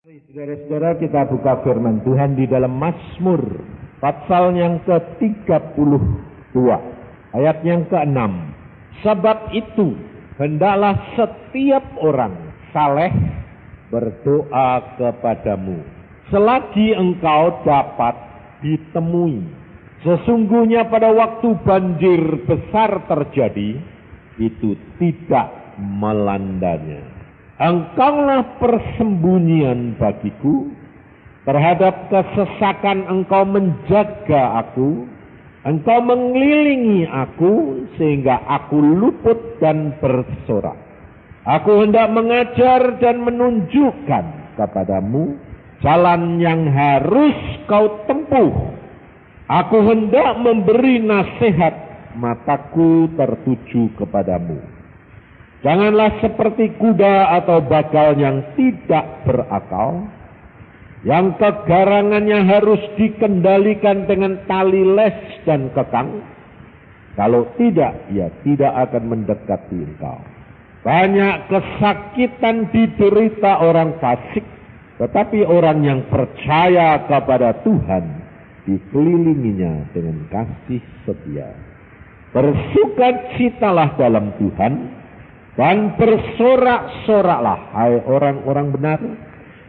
Saudara-saudara, kita buka firman Tuhan di dalam Mazmur pasal yang ke-32 ayat yang ke-6. Sebab itu hendaklah setiap orang saleh berdoa kepadamu selagi engkau dapat ditemui. Sesungguhnya pada waktu banjir besar terjadi, itu tidak melandanya. Engkaulah persembunyian bagiku, terhadap kesesakan engkau menjaga aku, engkau mengelilingi aku sehingga aku luput dan bersorak. Aku hendak mengajar dan menunjukkan kepadamu jalan yang harus kau tempuh. Aku hendak memberi nasihat, mataku tertuju kepadamu. Janganlah seperti kuda atau bagal yang tidak berakal, yang kegarangannya harus dikendalikan dengan tali les dan kekang. Kalau tidak, ia tidak akan mendekati engkau. Banyak kesakitan diderita orang fasik, tetapi orang yang percaya kepada Tuhan dikelilinginya dengan kasih setia. Bersukacitalah dalam Tuhan, dan bersorak-soraklah hai orang-orang benar,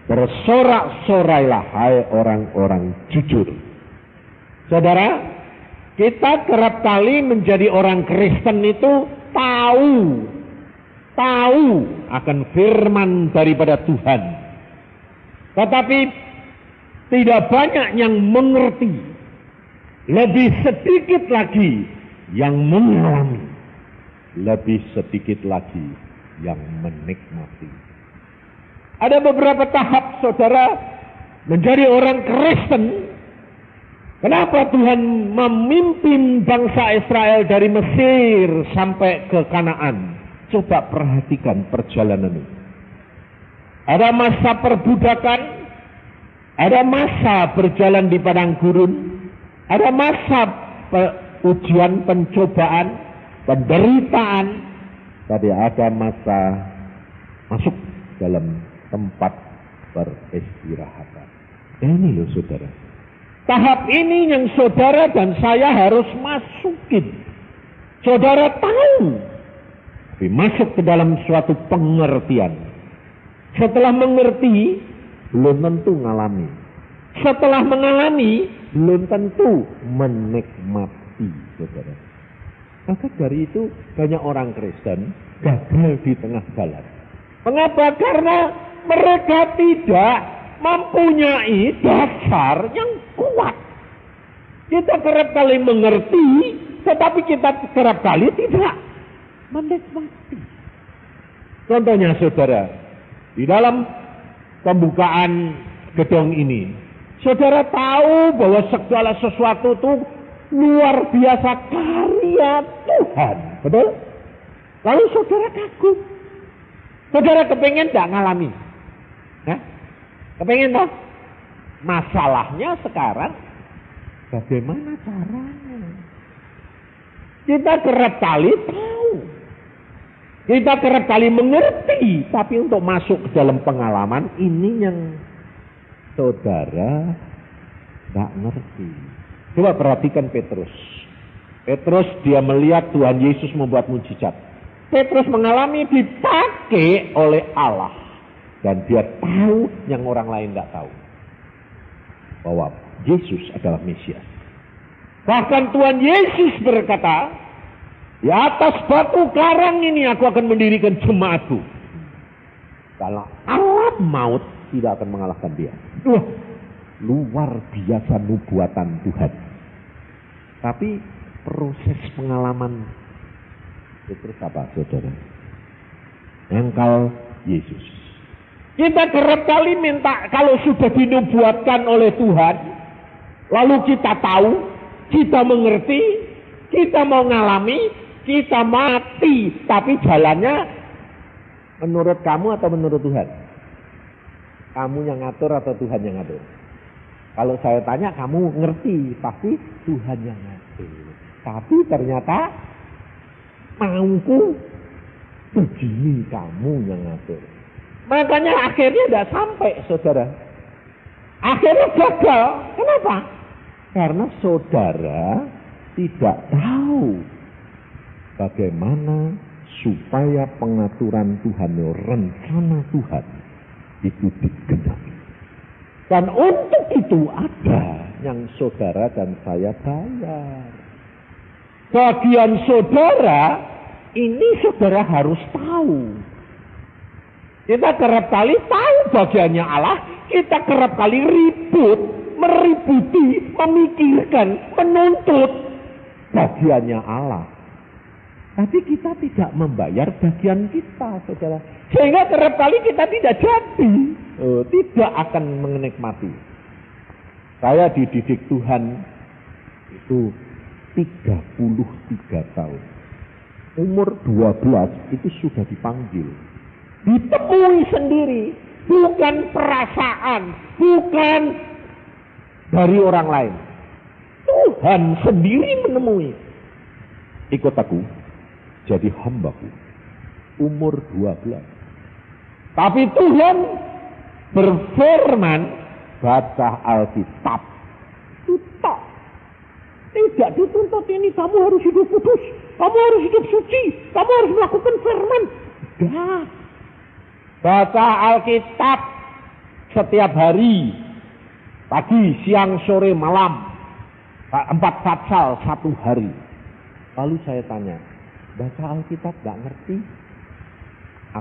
bersorak-sorailah hai orang-orang jujur. Saudara, kita kerap kali menjadi orang Kristen itu tahu akan firman daripada Tuhan, tetapi tidak banyak yang mengerti, lebih sedikit lagi yang mengalami, lebih sedikit lagi yang menikmati. Ada beberapa tahap saudara menjadi orang Kristen. Kenapa Tuhan memimpin bangsa Israel dari Mesir sampai ke Kanaan? Coba perhatikan perjalanan ini. Ada masa perbudakan, ada masa berjalan di padang gurun, ada masa ujian pencobaan, penderitaan, tadi ada masa masuk dalam tempat peristirahatan. Ini loh saudara, tahap ini yang saudara dan saya harus masukin. Saudara tahu, tapi masuk ke dalam suatu pengertian. Setelah mengerti, belum tentu mengalami. Setelah mengalami, belum tentu menikmati, saudara. Maka dari itu banyak orang Kristen gagal di tengah jalan. Mengapa? Karena mereka tidak mempunyai dasar yang kuat. Kita kerap kali mengerti, tetapi kita kerap kali tidak menikmati. Contohnya saudara, di dalam pembukaan gedung ini, saudara tahu bahwa segala sesuatu itu luar biasa karya Tuhan, betul? Lalu saudara kagum, saudara kepengen tidak ngalami? Kepengen toh? Masalahnya sekarang bagaimana caranya? Kita kerap kali tahu, kita kerap kali mengerti, tapi untuk masuk ke dalam pengalaman ini yang saudara tidak ngerti. Coba perhatikan Petrus. Petrus dia melihat Tuhan Yesus membuat mujizat. Petrus mengalami dipakai oleh Allah. Dan dia tahu yang orang lain tidak tahu. Bahwa Yesus adalah Mesias. Bahkan Tuhan Yesus berkata, di atas batu karang ini aku akan mendirikan jemaatku. Kalau alat maut tidak akan mengalahkan dia. Luar biasa nubuatan Tuhan. Tapi proses pengalaman Petrus apa saudara? Engkau Yesus. Kita kerap kali minta kalau sudah dinubuatkan oleh Tuhan, lalu kita tahu, kita mengerti, kita mau ngalami, kita mati, tapi jalannya menurut kamu atau menurut Tuhan? Kamu yang ngatur atau Tuhan yang ngatur? Kalau saya tanya, kamu ngerti, pasti Tuhan yang ngatur. Tapi ternyata mauku begini, kamu yang ngatur. Makanya akhirnya tidak sampai, saudara. Akhirnya gagal. Kenapa? Karena saudara tidak tahu bagaimana supaya pengaturan Tuhan, rencana Tuhan itu digenapi. Dan untuk itu ada yang saudara dan saya bayar. Bagian saudara, ini saudara harus tahu. Kita kerap kali tahu bagiannya Allah, kita kerap kali ribut, meributi, memikirkan, menuntut bagiannya Allah. Tapi kita tidak membayar bagian kita, saudara. Sehingga kerap kali kita tidak jadi, tidak akan menikmati. Saya dididik Tuhan itu 33 tahun. Umur 12 itu sudah dipanggil. Ditemui sendiri, bukan perasaan, bukan dari orang lain. Tuhan sendiri menemui. Ikut aku, jadi hambaku. Umur 12. Tapi Tuhan berfirman, baca Alkitab. Tutak. Tidak dituntut ini, kamu harus hidup kudus, kamu harus hidup suci, kamu harus melakukan firman. Tidak. Baca Alkitab setiap hari, pagi, siang, sore, malam, 4 pasal 1 hari. Lalu saya tanya, baca Alkitab gak ngerti?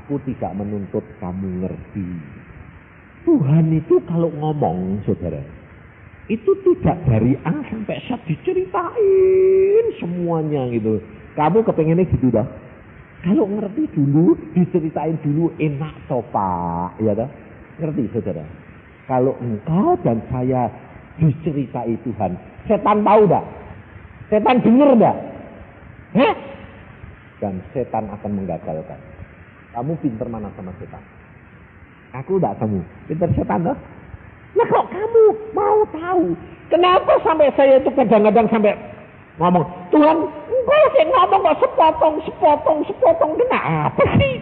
Aku tidak menuntut kamu ngerti. Tuhan itu kalau ngomong, saudara, itu tidak dari A sampai Z diceritain semuanya gitu. Kamu kepengennya gitu dah. Kalau ngerti dulu, diceritain dulu, enak toh Pak, ya dah. Ngerti saudara? Kalau engkau dan saya diceritai Tuhan, setan tahu dah? Setan dengar dah? Hah? Dan setan akan menggagalkan. Kamu pinter mana sama setan? Aku enggak kamu. Pinter setan dah? Nah kok kamu mau tahu? Kenapa sampai saya itu kadang-kadang sampai ngomong, Tuhan, engkau sih ngomong kok sepotong. Kenapa sih?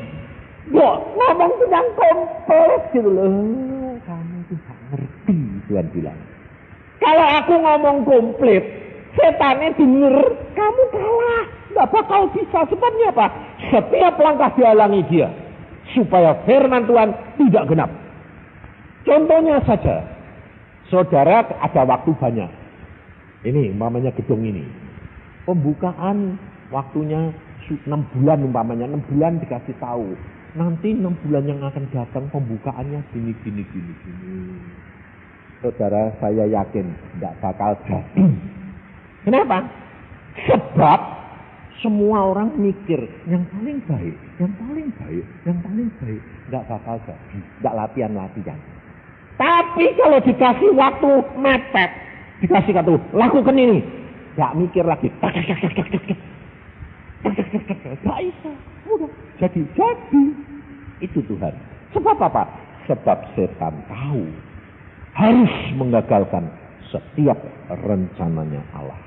Kok ngomong tentang kompleks gitu loh. Kamu tidak ngerti, Tuhan bilang. Kalau aku ngomong komplit, setannya denger, kamu kalah. Nggak bakal bisa. Sebabnya apa? Setiap langkah dihalangi dia. Supaya firman Tuhan tidak genap. Contohnya saja, saudara ada waktu banyak. Ini umpamanya gedung ini. Pembukaan waktunya 6 bulan umpamanya. 6 bulan dikasih tahu. Nanti 6 bulan yang akan datang pembukaannya gini. Saudara saya yakin tidak bakal jadi. Kenapa? Sebab semua orang mikir yang paling baik. Tidak bakal jadi. Tidak latihan. Tapi kalau dikasih waktu mepet, dikasih kata lakukan ini, gak mikir lagi. Gak bisa. Udah jadi. Itu Tuhan. Sebab apa? Sebab setan tahu harus menggagalkan setiap rencananya Allah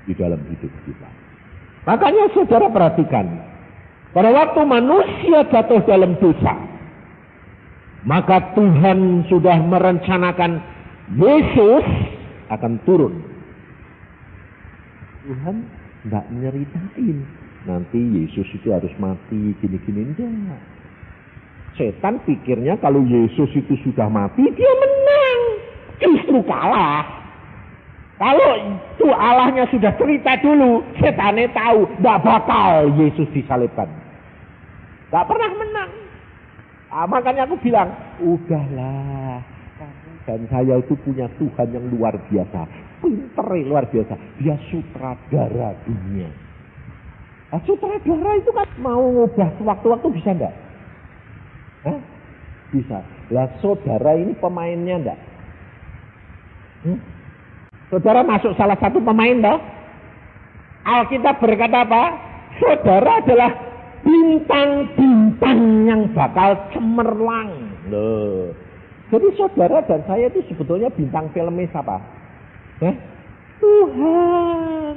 di dalam hidup kita. Makanya saudara perhatikan, pada waktu manusia jatuh dalam dosa, maka Tuhan sudah merencanakan Yesus akan turun. Tuhan tidak nyeritain nanti Yesus itu harus mati gini-gini, enggak. Setan pikirnya kalau Yesus itu sudah mati dia menang, justru kalah. Kalau itu Allahnya sudah cerita dulu, setannya tahu tidak bakal Yesus disalibkan, tidak pernah menang. Makanya aku bilang, udahlah, kamu dan saya itu punya Tuhan yang luar biasa, pinter luar biasa. Dia sutradara dunia. Nah, sutradara itu kan mau ngubah sewaktu-waktu bisa enggak? Hah? Bisa. Lah saudara ini pemainnya enggak? Saudara masuk salah satu pemain toh? Alkitab berkata apa? Saudara adalah bintang-bintang yang bakal cemerlang. Loh. Jadi saudara dan saya itu sebetulnya bintang filmnya siapa? Tuhan.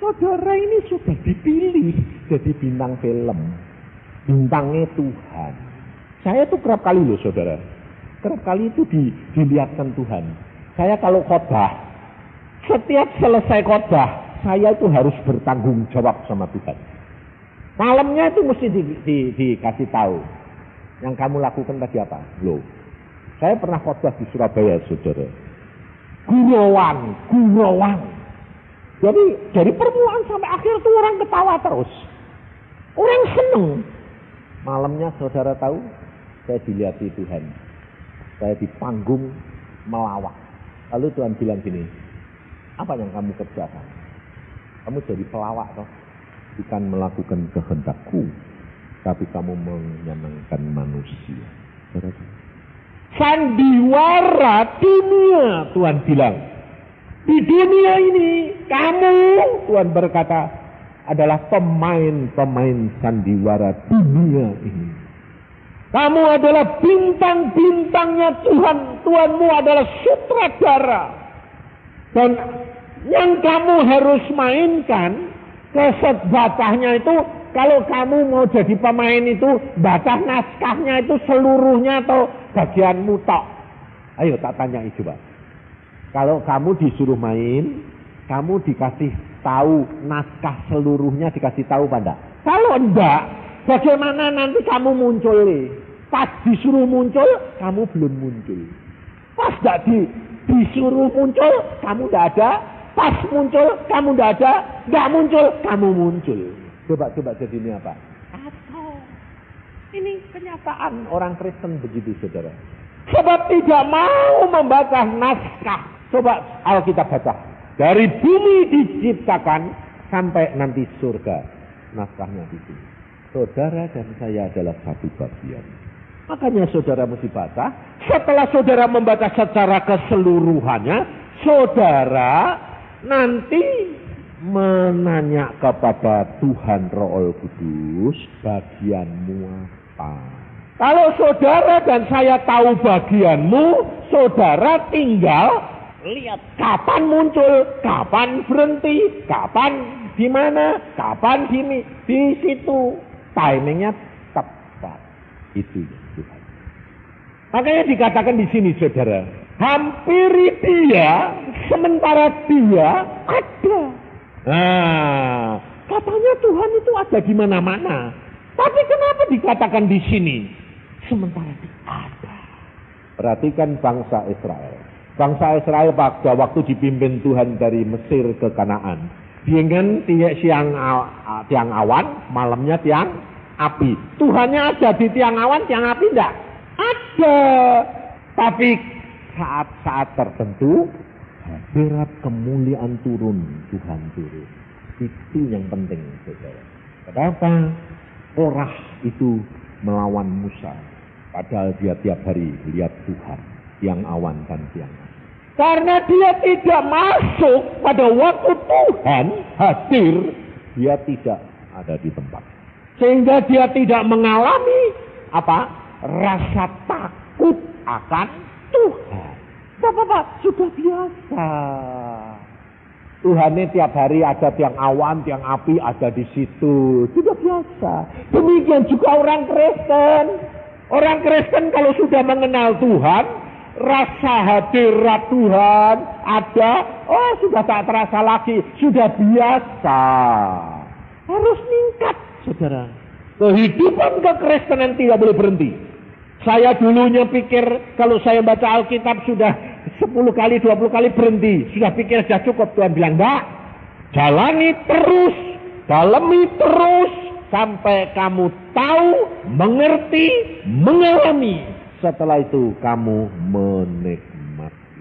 Saudara ini sudah dipilih jadi bintang film. Bintangnya Tuhan. Saya tuh kerap kali loh saudara. Kerap kali itu dilihatkan Tuhan. Saya kalau khotbah, setiap selesai khotbah, saya itu harus bertanggung jawab sama Tuhan. Malamnya itu mesti dikasih tahu. Yang kamu lakukan tadi apa? Loh, saya pernah khotbah di Surabaya, saudara. Gurauan. Jadi dari permulaan sampai akhir tuh orang ketawa terus. Orang seneng. Malamnya saudara tahu, saya dilihati Tuhan. Saya di panggung melawak. Lalu Tuhan bilang gini, apa yang kamu kerjakan? Kamu jadi pelawak toh? Bukan melakukan kehendakku, tapi kamu menyenangkan manusia. Sandiwara dunia, Tuhan bilang. Di dunia ini, kamu, Tuhan berkata, adalah pemain-pemain sandiwara dunia ini. Kamu adalah bintang-bintangnya Tuhan. Tuhanmu adalah sutradara. Dan yang kamu harus mainkan, batahnya itu, kalau kamu mau jadi pemain itu, batah naskahnya itu seluruhnya atau bagianmu tok. Ayo tak tanyai coba. Kalau kamu disuruh main, kamu dikasih tahu naskah seluruhnya, dikasih tahu pada. Kalau enggak, bagaimana nanti kamu muncul nih? Pas disuruh muncul, kamu belum muncul. Pas enggak disuruh muncul, kamu enggak ada. Pas muncul, kamu enggak ada. Enggak muncul, kamu muncul. Coba jadi ini apa? Atau ini kenyataan orang Kristen begitu, saudara. Sebab tidak mau membaca naskah. Coba Alkitab baca. Dari bumi diciptakan sampai nanti surga. Naskahnya di sini. Saudara dan saya adalah satu bagian. Makanya saudara mesti baca. Setelah saudara membaca secara keseluruhannya, saudara nanti menanya kepada Tuhan Roh Kudus, bagianmu apa? Kalau saudara dan saya tahu bagianmu, saudara tinggal lihat kapan muncul, kapan berhenti, kapan di mana, kapan di situ. Timingnya tepat. Itu Tuhan. Makanya dikatakan di sini, saudara, hampiri dia, sementara dia ada. Nah, katanya Tuhan itu ada di mana-mana. Tapi kenapa dikatakan di sini? Sementara dia ada. Perhatikan bangsa Israel. Bangsa Israel pada waktu dipimpin Tuhan dari Mesir ke Kanaan. Dengan tiang awan, malamnya tiang api. Tuhannya ada di tiang awan, tiang api enggak? Ada. Tapi saat-saat tertentu, hadirat kemuliaan turun, Tuhan turun. Itu yang penting, saudara. Kenapa? Korah itu melawan Musa. Padahal dia tiap hari lihat Tuhan, tiang awan dan tiang api. Karena dia tidak masuk pada waktu Tuhan hadir, dia tidak ada di tempat. Sehingga dia tidak mengalami rasa takut akan Tuhan. Bapak-bapak, sudah biasa. Tuhan ini tiap hari ada tiang awan, tiang api ada di situ. Sudah biasa. Demikian juga orang Kristen. Orang Kristen kalau sudah mengenal Tuhan, rasa hadirat Tuhan ada, sudah tak terasa lagi, sudah biasa. Harus meningkat, saudara. Kehidupan kekristenan tidak boleh berhenti. Saya dulunya pikir kalau saya baca Alkitab sudah 10 kali, 20 kali berhenti. Sudah pikir sudah cukup. Tuhan bilang, enggak. Jalani terus, dalami terus, sampai kamu tahu, mengerti, mengalami. Setelah itu kamu menikmati.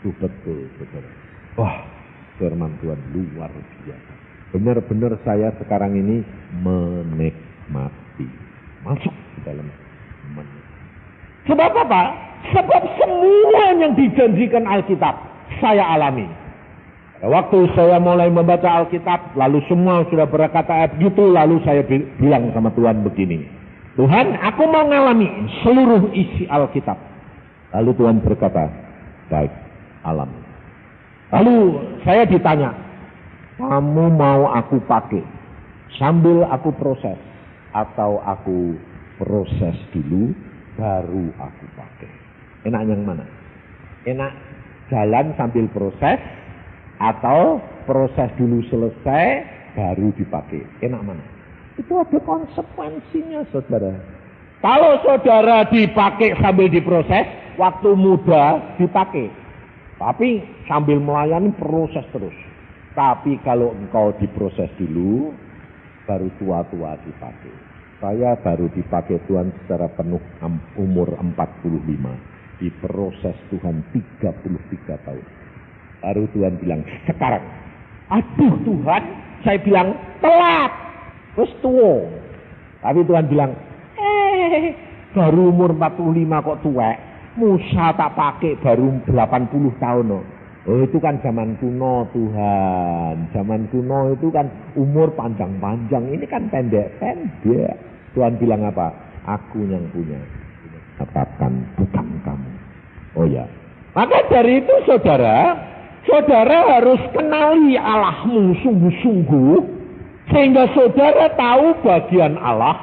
Itu betul, saudara. Wah, firman Tuhan luar biasa. Benar-benar saya sekarang ini menikmati. Masuk di dalam menikmati. Sebab apa? Sebab semua yang dijanjikan Alkitab saya alami. Waktu saya mulai membaca Alkitab, lalu semua sudah berkata begitu, lalu saya bilang sama Tuhan begini. Tuhan, aku mau mengalami seluruh isi Alkitab. Lalu Tuhan berkata, baik, alami. Lalu saya ditanya, kamu mau aku pakai sambil aku proses atau aku Proses dulu, baru aku pakai. Enak yang mana? Enak jalan sambil proses, atau proses dulu selesai, baru dipakai. Enak mana? Itu ada konsekuensinya, saudara. Kalau saudara dipakai sambil diproses, waktu muda dipakai. Tapi sambil melayani proses terus. Tapi kalau engkau diproses dulu, baru tua-tua dipakai. Saya baru dipakai Tuhan secara penuh umur 45. Diproses Tuhan 33 tahun. Baru Tuhan bilang, sekarang. Aduh Tuhan, saya bilang telat. Terus tua. Tapi Tuhan bilang, baru umur 45 kok tua. Musa tak pakai baru 80 tahun. Oh itu kan zaman kuno Tuhan. Zaman kuno itu kan umur panjang-panjang. Ini kan pendek-pendek. Tuhan bilang apa? Aku yang punya. Katakan bukan kamu. Oh ya. Maka dari itu saudara harus kenali Allahmu sungguh-sungguh. Sehingga saudara tahu bagian Allah.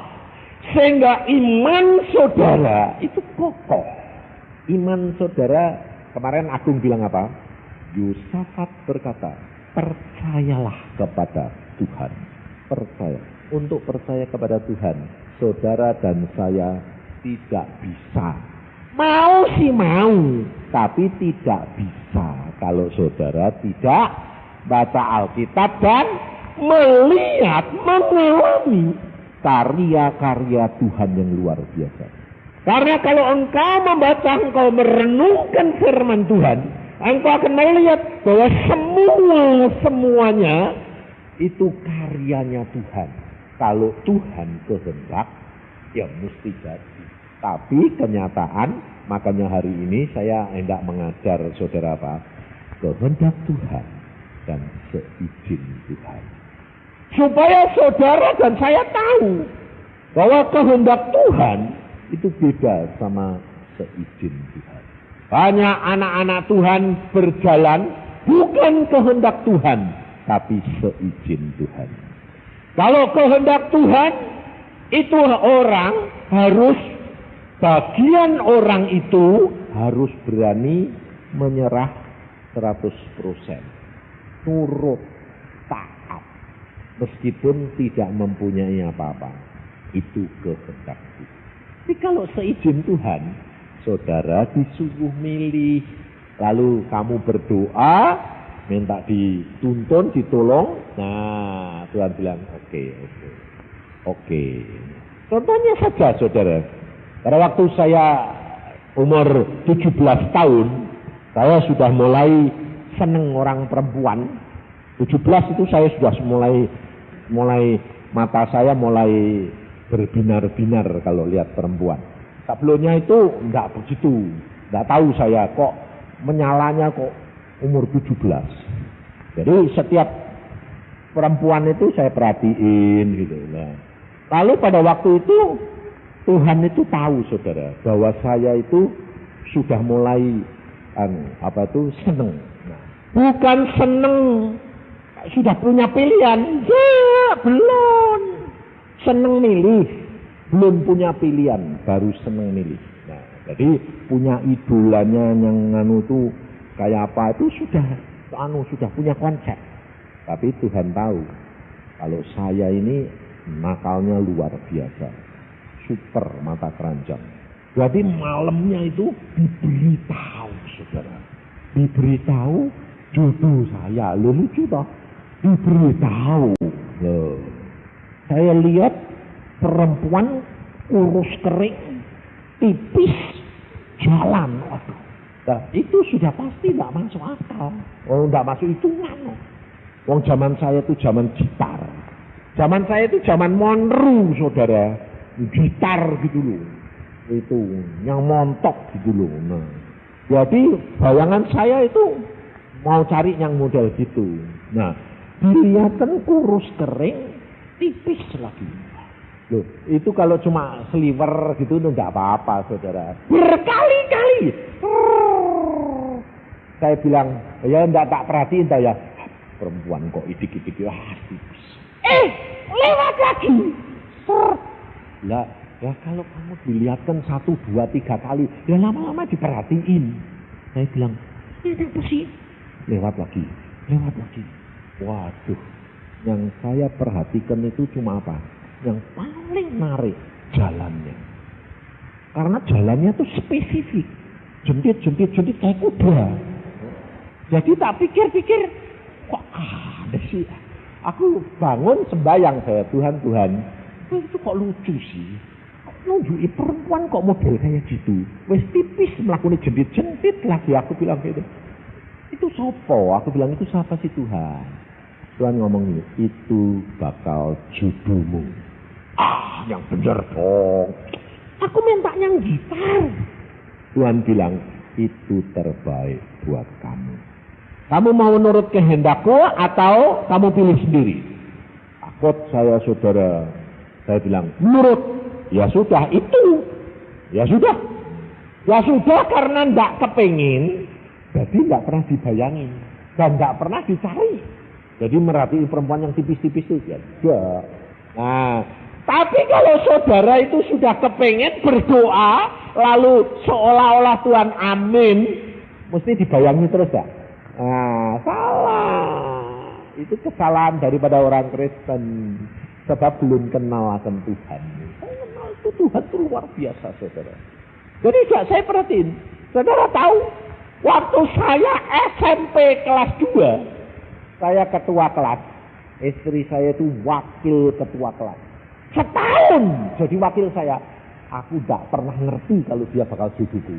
Sehingga iman saudara itu kokoh. Iman saudara, kemarin Agung bilang apa? Yosafat berkata, percayalah kepada Tuhan. Percaya. Untuk percaya kepada Tuhan, saudara dan saya tidak bisa. Mau sih mau, tapi tidak bisa. Kalau saudara tidak baca Alkitab dan melihat, mengalami karya-karya Tuhan yang luar biasa. Karena kalau engkau membaca, engkau merenungkan firman Tuhan, engkau akan melihat bahwa semuanya itu karyanya Tuhan. Kalau Tuhan kehendak, ya mesti jadi. Tapi kenyataan, makanya hari ini saya hendak mengajar saudara apa? Kehendak Tuhan dan seizin Tuhan. Supaya saudara dan saya tahu bahwa kehendak Tuhan itu beda sama seizin Tuhan. Banyak anak-anak Tuhan berjalan bukan kehendak Tuhan, tapi seizin Tuhan. Kalau kehendak Tuhan, itu orang harus, bagian orang itu harus berani menyerah 100%. Nurut, taat. Meskipun tidak mempunyai apa-apa. Itu kehendak Tuhan. Tapi kalau seizin Tuhan, saudara disuruh milih. Lalu kamu berdoa, minta dituntun, ditolong. Nah, Tuhan bilang oke. Contohnya saja saudara. Pada waktu saya umur 17 tahun, saya sudah mulai seneng orang perempuan. 17 itu saya sudah mulai mata saya mulai berbinar-binar kalau lihat perempuan. Sebelumnya itu enggak begitu. Enggak tahu saya kok menyalanya kok umur 17. Jadi setiap perempuan itu saya perhatiin gitu. Nah, lalu pada waktu itu Tuhan itu tahu saudara bahwa saya itu sudah mulai seneng. Nah, bukan seneng sudah punya pilihan, ya belum. Seneng milih, belum punya pilihan, baru seneng milih. Nah, jadi punya idolanya yang itu kayak apa itu sudah punya konsep. Tapi Tuhan tahu kalau saya ini nakalnya luar biasa, super mata keranjang. Jadi malamnya itu diberitahu saudara, diberitahu jodoh saya, lucu toh, diberitahu. Saya lihat perempuan kurus kering, tipis, jalan. Waduh. Nah, itu sudah pasti tidak masuk akal. Oh, tidak masuk hitungan. Wong zaman saya itu zaman gitar. Zaman saya itu zaman monru, saudara. Gitar gitu loh. Itu yang montok gitu loh. Nah, jadi bayangan saya itu mau cari yang model gitu. Nah, dilihatkan kurus kering, tipis lagi. Loh, itu kalau cuma sliver gitu itu enggak apa-apa, saudara. Berkali-kali. Saya bilang, ya enggak tak perhatiin tak ya. Perempuan kok idik-idik tipis. Lewat lagi. Lah, Ya kalau kamu dilihatkan 1, 2, 3 kali, ya lama-lama diperhatiin. Saya bilang, ini apa sih? Lewat lagi. Waduh, yang saya perhatikan itu cuma apa? Yang paling menarik jalannya. Karena jalannya itu spesifik. Jentit kayak kuda. Jadi tak pikir-pikir, kok ada sih? Aku bangun sembayang saya, Tuhan, itu kok lucu sih? Nunjuki perempuan kok model kayak gitu. Wes tipis melakukan jentit lagi, aku bilang gitu. Itu sopo? Aku bilang itu siapa sih Tuhan? Tuhan ngomong ini, itu bakal jodohmu. Yang bener dong. Aku minta yang gitar. Tuhan bilang, itu terbaik buat kamu. Kamu mau menurut kehendakku atau kamu pilih sendiri? Takut saya saudara. Saya bilang, menurut. Ya sudah, itu. Ya sudah karena ndak kepengin. Jadi nggak pernah dibayangin. Dan nggak pernah dicari. Jadi merhatiin perempuan yang tipis-tipis itu. Ya enggak. Nah, tapi kalau saudara itu sudah kepengen berdoa, lalu seolah-olah Tuhan amin, mesti dibayangi terus ya? Nah, salah. Itu kesalahan daripada orang Kristen. Sebab belum kenal akan Tuhan. Saya kenal itu Tuhan itu luar biasa, saudara. Jadi saya perhatiin. Saudara tahu, waktu saya SMP kelas 2, saya ketua kelas. Istri saya itu wakil ketua kelas. Setahun jadi wakil saya. Aku tidak pernah ngerti kalau dia bakal jodohku.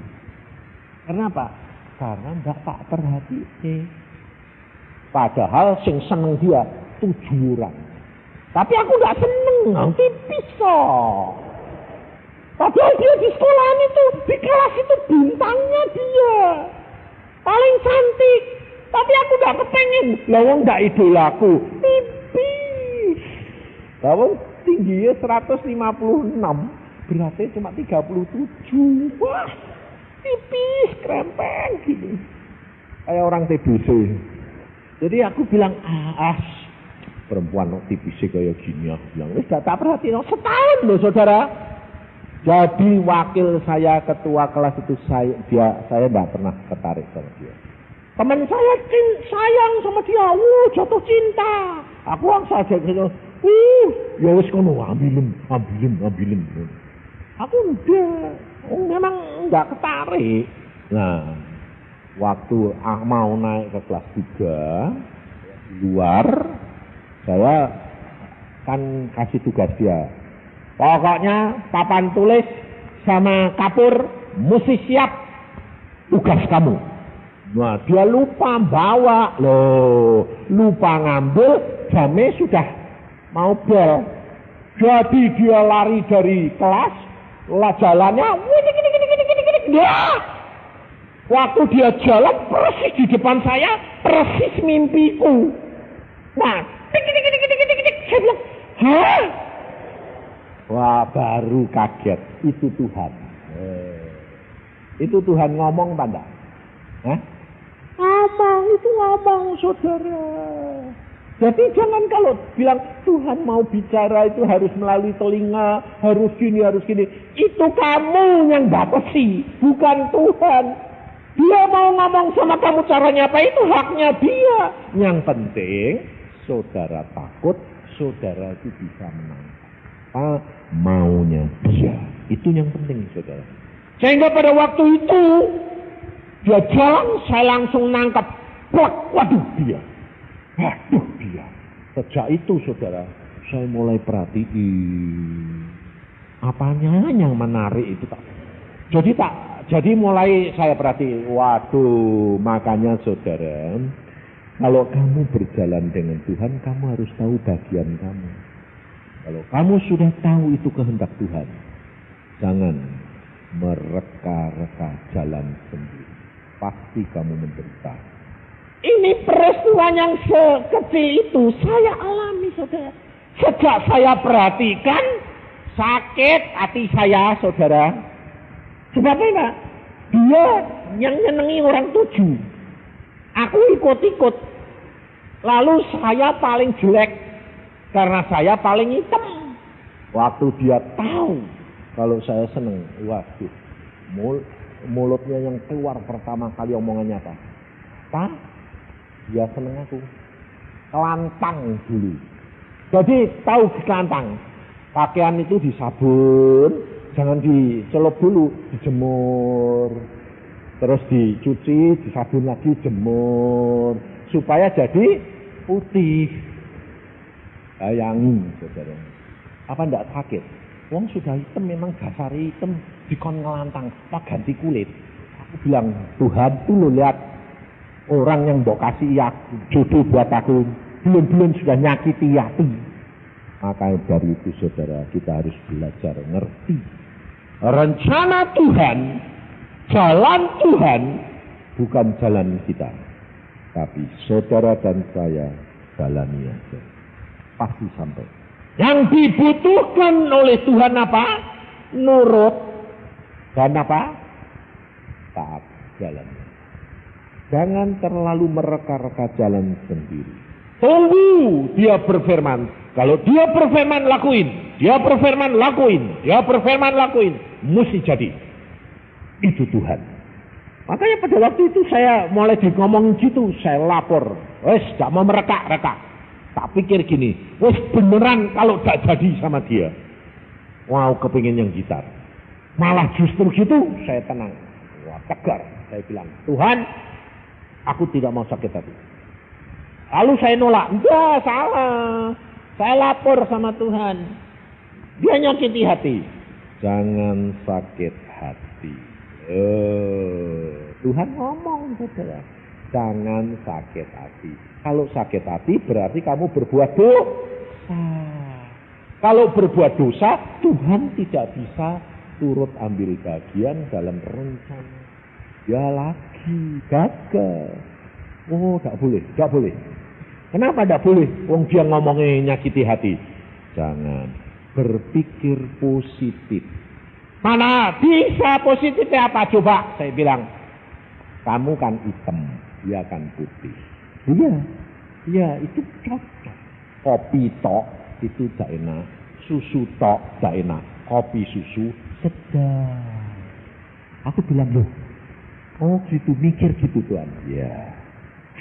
Kenapa? Karena tidak tak perhatiin. Padahal sing seneng dia 7 orang. Tapi aku tidak seneng. Tipis kok. Padahal dia di sekolahan itu, di kelas itu bintangnya dia. Paling cantik. Tapi aku tidak kepengen. Lawang tidak idolaku. Tipis. Lawang tingginya 156. Beratnya cuma 37. Wah, tipis, krempeng gini. Kayak orang TBC. Jadi aku bilang, perempuan tipisnya kayak gini. Aku bilang, wis tak perhatiin. Setahun loh saudara. Jadi wakil saya ketua kelas itu saya tidak pernah tertarik sama dia. Teman saya sayang sama dia, jatuh cinta. Aku langsung saja gitu, ya wis kono ambilin. Aku memang enggak ketarik. Nah, waktu mau naik ke kelas 3 luar, saya kan kasih tugas dia. Pokoknya papan tulis sama kapur mesti siap tugas kamu. Nah, dia lupa bawa loh, lupa ngambil, jamnya sudah mau bel. Jadi dia lari dari kelas, jalannya, ya. Waktu dia jalan persis di depan saya, persis mimpiku. Nah, saya bilang, hah? Wah, baru kaget. Itu Tuhan. Itu Tuhan ngomong apa enggak? Hah? Ngomong, saudara. Jadi jangan kalau bilang Tuhan mau bicara itu harus melalui telinga, harus gini. Itu kamu yang batasi, bukan Tuhan. Dia mau ngomong sama kamu caranya apa, itu haknya dia. Yang penting, saudara takut, saudara itu bisa menangkap maunya dia. Itu yang penting, saudara. Sehingga pada waktu itu, dia jalan, saya langsung nangkap. Waduh dia. Sejak itu saudara, saya mulai perhatiin. Apanya yang menarik itu tak. Jadi mulai saya perhatiin. Waduh, makanya saudara, kalau kamu berjalan dengan Tuhan, kamu harus tahu bagian kamu. Kalau kamu sudah tahu itu kehendak Tuhan, jangan mereka-reka jalan sendiri. Pasti kamu menderita. Ini peristiwa yang sekecil itu saya alami, saudara. Sejak saya perhatikan, sakit hati saya, saudara. Sebabnya dia yang nyenengi orang 7. Aku ikut-ikut. Lalu saya paling jelek karena saya paling hitam. Waktu dia tahu Kalau saya seneng, waduh, mulutnya yang keluar pertama kali omongannya apa? Pak, dia seneng aku. Kelantang dulu. Jadi tahu kelantang. Pakaian itu disabun, jangan dicelup dulu, dijemur. Terus dicuci, disabun lagi, jemur. Supaya jadi putih. Bayangi, saudara. Apa enggak sakit? Wong sudah hitam, memang dasar hitam, dikon ngelantang, pak ganti kulit. Aku bilang, Tuhan tuh lo lihat orang yang mbok kasih ya jodoh buat aku, belum sudah nyakiti hati. Maka dari itu saudara, kita harus belajar ngerti rencana Tuhan, jalan Tuhan, bukan jalan kita. Tapi saudara dan saya jalani aja. Pasti sampai. Yang dibutuhkan oleh Tuhan apa? Nurut. Dan apa? Taat jalan. Jangan terlalu mereka-reka jalan sendiri. Tunggu dia berfirman. Kalau dia berfirman lakuin. Dia berfirman lakuin. Dia berfirman lakuin. Mesti jadi. Itu Tuhan. Makanya pada waktu itu saya mulai ngomong gitu. Saya lapor. Wes gak mau mereka-reka. Tak pikir gini, wes beneran kalau gak jadi sama dia. Wow, kepingin yang gitar. Malah justru gitu, saya tenang. Wah, tegar. Saya bilang, Tuhan, aku tidak mau sakit hati. Lalu saya nolak, enggak, salah. Saya lapor sama Tuhan. Dia nyakiti hati. Jangan sakit hati. Tuhan ngomong, saudara. Jangan sakit hati. Kalau sakit hati berarti kamu berbuat dosa. Kalau berbuat dosa, Tuhan tidak bisa turut ambil bagian dalam rencana. Ya lagi, gagal. Oh, tidak boleh. Kenapa tidak boleh? Wong dia ngomongnya nyakiti hati. Jangan berpikir positif. Mana bisa positifnya apa? Coba saya bilang. Kamu kan hitam, dia kan putih. Iya, itu cocok. Kopi tok itu tak enak, susu tok tak enak, kopi susu sedang. Aku bilang loh, oh gitu, mikir gitu Tuhan. Ya.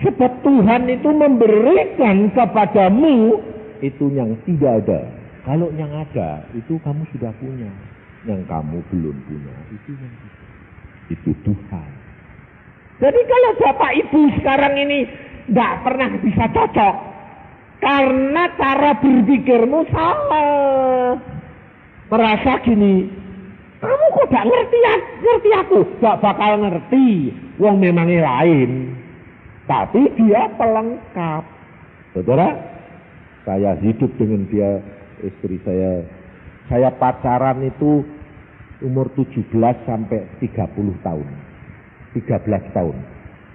Sebab Tuhan itu memberikan kepadamu itu yang tidak ada. Kalau yang ada itu kamu sudah punya, yang kamu belum punya itu Tuhan. Jadi kalau Bapak Ibu sekarang ini tidak pernah bisa cocok karena cara berpikirmu salah. Merasa gini, kamu kok gak ngerti aku? Gak bakal ngerti. Wong memangnya lain. Tapi dia pelengkap. Saudara, saya hidup dengan dia, istri saya. Saya pacaran itu umur 17 sampai 30 tahun. 13 tahun.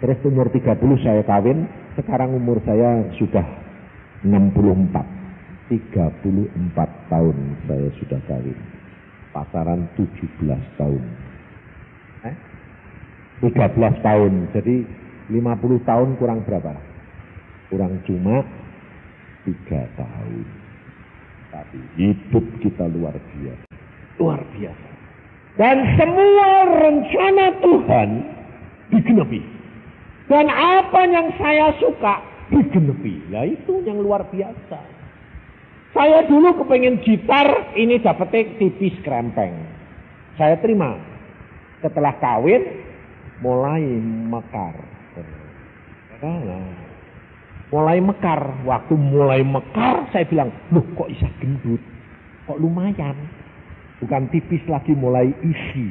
Terus umur 30 saya kawin, sekarang umur saya sudah 64. 34 tahun saya sudah kawin. Pasaran 17 tahun. 13 tahun. Jadi 50 tahun kurang berapa? Kurang cuma 3 tahun. Tapi hidup kita luar biasa. Luar biasa. Dan semua rencana Tuhan digenapi. Dan apa yang saya suka digenapi. Nah itu yang luar biasa. Saya dulu kepengen gitar, ini dapetnya tipis krempeng. Saya terima. Setelah kawin, mulai mekar. Mulai mekar. Waktu mulai mekar, saya bilang, loh kok bisa gendut? Kok lumayan? Bukan tipis lagi, mulai isi.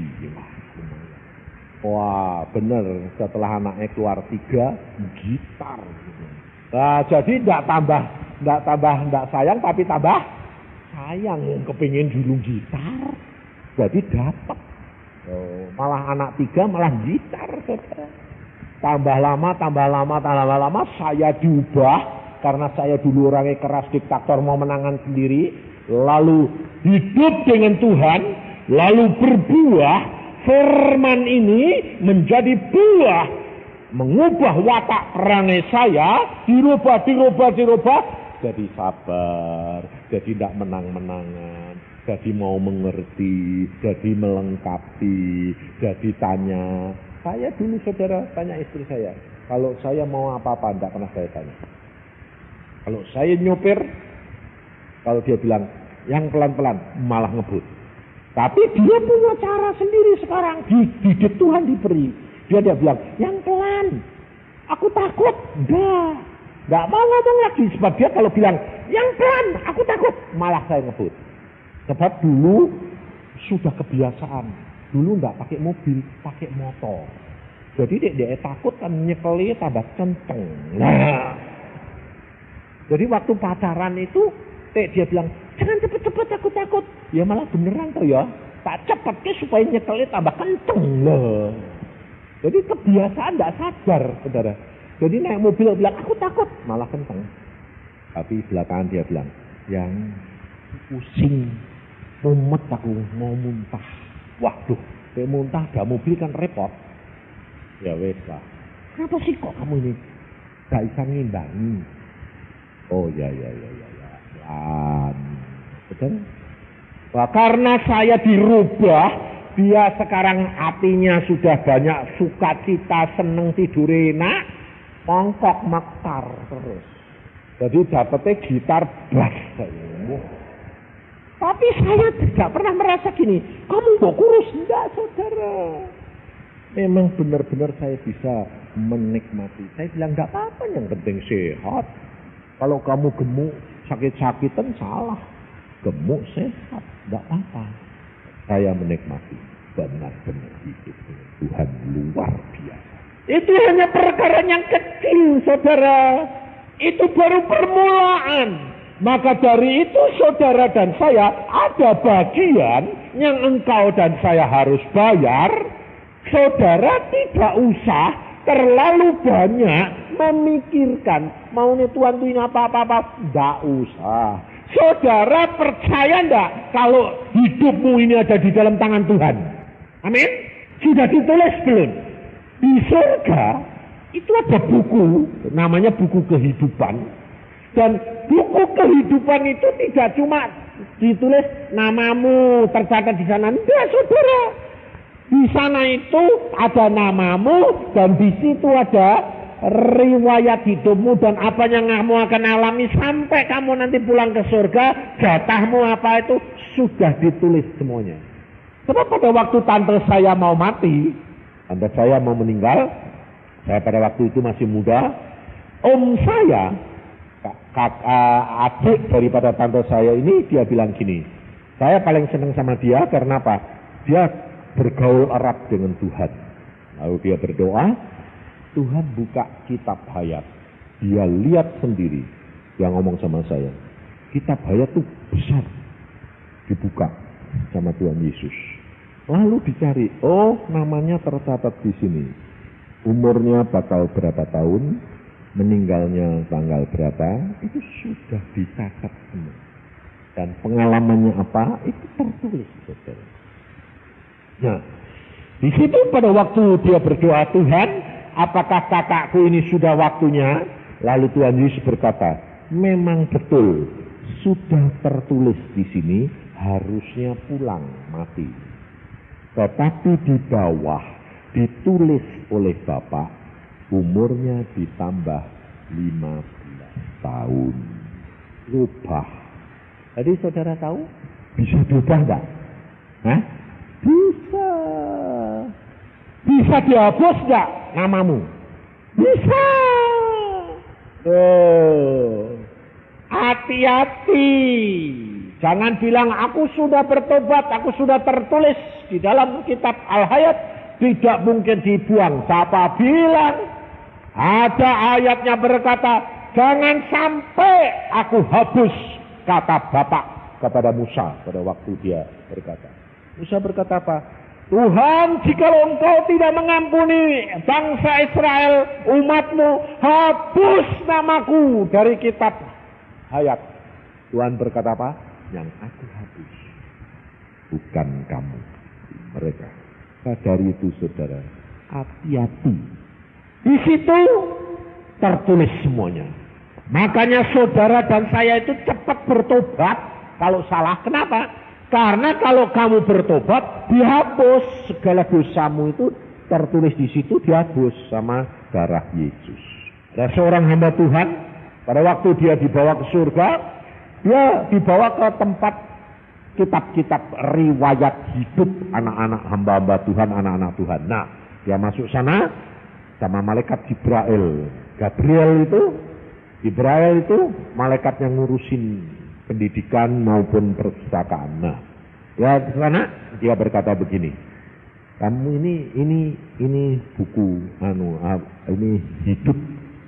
Wah bener, setelah anaknya keluar 3, gitar. Nah, jadi tidak sayang, tapi tambah sayang. Kepingin dulu gitar, jadi dapat. Malah anak 3 malah gitar. Tambah lama, saya diubah. Karena saya dulu orangnya keras, diktator, mau menangan sendiri. Lalu hidup dengan Tuhan, lalu berbuah. Firman ini menjadi buah, mengubah watak perangai saya, dirubah. Jadi sabar, jadi tidak menang-menangan. Jadi mau mengerti, jadi melengkapi, jadi tanya. Saya dulu saudara tanya istri saya, kalau saya mau apa-apa tidak pernah saya tanya. Kalau saya nyopir, kalau dia bilang yang pelan-pelan malah ngebut. Tapi dia punya cara sendiri sekarang, dididik Tuhan diberi. Dia bilang yang pelan, aku takut, nggak mau ngomong lagi. Sebab dia kalau bilang yang pelan, aku takut, malah saya ngebut. Sebab dulu sudah kebiasaan. Dulu enggak pakai mobil, pakai motor. Jadi dia takut kan nyekeli tambah kenceng. Nah. Jadi waktu pacaran itu dia bilang, jangan cepet-cepet aku takut. Ya malah beneran tuh ya. Tak cepetnya supaya nyekeli tambah kenceng loh. Jadi kebiasaan enggak sadar, saudara. Jadi naik mobil bilang, aku takut, malah kenceng. Tapi belakangan dia bilang, yang pusing. Mumet aku mau muntah. Waduh, kayak muntah gak mobil kan repot. Ya wes lah. Kenapa sih kok kamu ini gak bisa ngimbangi? Oh ya. Betul? Wah, karena saya dirubah, dia sekarang hatinya sudah banyak sukacita, seneng tidur enak, mongkok maktar terus. Jadi dapetnya gitar bass. Tapi saya tidak pernah merasa gini, kamu mau kurus? Enggak, saudara. Memang benar-benar saya bisa menikmati. Saya bilang, enggak apa-apa, yang penting sehat. Kalau kamu gemuk, sakit-sakitan, salah. Gemuk, sehat, enggak apa-apa. Saya menikmati, benar-benar hidup Tuhan luar biasa. Itu hanya perkara yang kecil, saudara. Itu baru permulaan. Maka dari itu saudara dan saya ada bagian yang engkau dan saya harus bayar. Saudara tidak usah terlalu banyak memikirkan maunya Tuhan ini apa-apa. Tidak usah. Saudara percaya enggak kalau hidupmu ini ada di dalam tangan Tuhan? Amin. Sudah ditulis belum? Di surga itu ada buku, namanya buku kehidupan. Dan buku kehidupan itu tidak cuma ditulis namamu tercatat di sana. Enggak, saudara. Di sana itu ada namamu dan di situ ada riwayat hidupmu dan apa yang kamu akan alami sampai kamu nanti pulang ke surga. Jatahmu apa itu sudah ditulis semuanya. Sebab pada waktu tante saya mau mati, tante saya mau meninggal, saya pada waktu itu masih muda, om saya, adik daripada tante saya ini, dia bilang gini, saya paling senang sama dia karena apa? Dia bergaul erat dengan Tuhan. Lalu dia berdoa, Tuhan buka kitab hayat. Dia lihat sendiri, dia ngomong sama saya, kitab hayat itu besar, dibuka sama Tuhan Yesus. Lalu dicari, oh namanya tercatat di sini, umurnya bakal berapa tahun, meninggalnya tanggal berapa, itu sudah dicatat semua. Dan pengalamannya apa, itu tertulis, saudara. Nah, di situ pada waktu dia berdoa, Tuhan, apakah kakakku ini sudah waktunya? Lalu Tuhan Yesus berkata, memang betul, sudah tertulis di sini, harusnya pulang mati. Tetapi di bawah ditulis oleh Bapa, umurnya ditambah 15 tahun. Rubah. Jadi saudara tahu? Bisa berubah enggak? Hah? Bisa. Bisa dihapus enggak namamu? Bisa. Hati-hati. Jangan bilang aku sudah bertobat, aku sudah tertulis di dalam kitab Al-Hayat. Tidak mungkin dibuang. Siapa bilang? Ada ayatnya berkata, jangan sampai aku hapus, kata Bapak kepada Musa pada waktu dia berkata. Musa berkata apa? Tuhan, jikalau engkau tidak mengampuni bangsa Israel, umatmu, hapus namaku dari kitab hayat. Tuhan berkata apa? Yang aku hapus, bukan kamu, mereka. Dari itu saudara, hati-hati. Di situ tertulis semuanya. Makanya saudara dan saya itu cepat bertobat kalau salah. Kenapa? Karena kalau kamu bertobat, dihapus segala dosamu itu tertulis di situ, dihapus sama darah Yesus. Ada seorang hamba Tuhan, pada waktu dia dibawa ke surga, dia dibawa ke tempat kitab-kitab riwayat hidup anak-anak hamba-hamba Tuhan, anak-anak Tuhan. Nah, dia masuk sana sama malaikat Jibril. Jibril itu malaikat yang ngurusin pendidikan maupun perpustakaan. Nah, ya di sana dia berkata begini, kamu ini buku ini hidup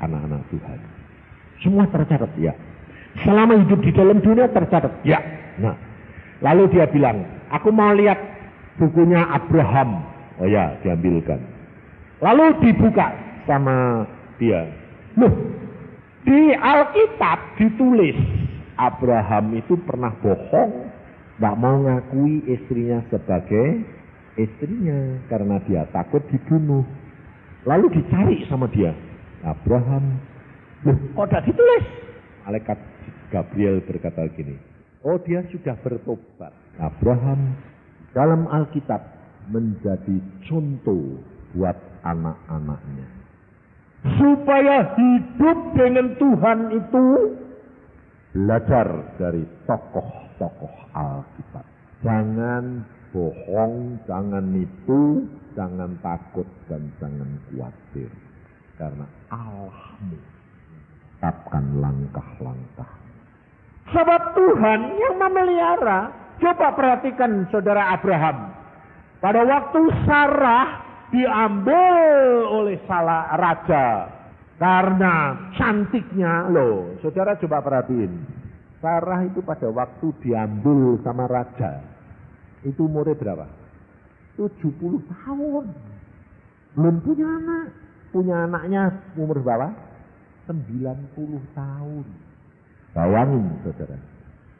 anak-anak Tuhan. Semua tercatat ya. Selama hidup di dalam dunia tercatat ya. Nah, lalu dia bilang, aku mau lihat bukunya Abraham. Oh ya, diambilkan. Lalu dibuka sama dia. Loh, di Alkitab ditulis Abraham itu pernah bohong, gak mau ngakui istrinya sebagai istrinya karena dia takut dibunuh. Lalu dicari sama dia, Abraham, loh kok gak ditulis? Malaikat Gabriel berkata gini, oh dia sudah bertobat. Abraham dalam Alkitab menjadi contoh buat anak-anaknya. Supaya hidup dengan Tuhan itu belajar dari tokoh-tokoh Alkitab. Jangan bohong, jangan nipu, jangan takut, dan jangan khawatir. Karena Allahmu tetapkan langkah-langkah. Sebab Tuhan yang memelihara. Coba perhatikan saudara Abraham. Pada waktu Sarah diambil oleh salah raja. Karena cantiknya loh, saudara coba perhatiin. Sarah itu pada waktu diambil sama raja, itu umurnya berapa? 70 tahun. Belum punya anak. Punya anaknya umur berapa? 90 tahun. Bayangin saudara.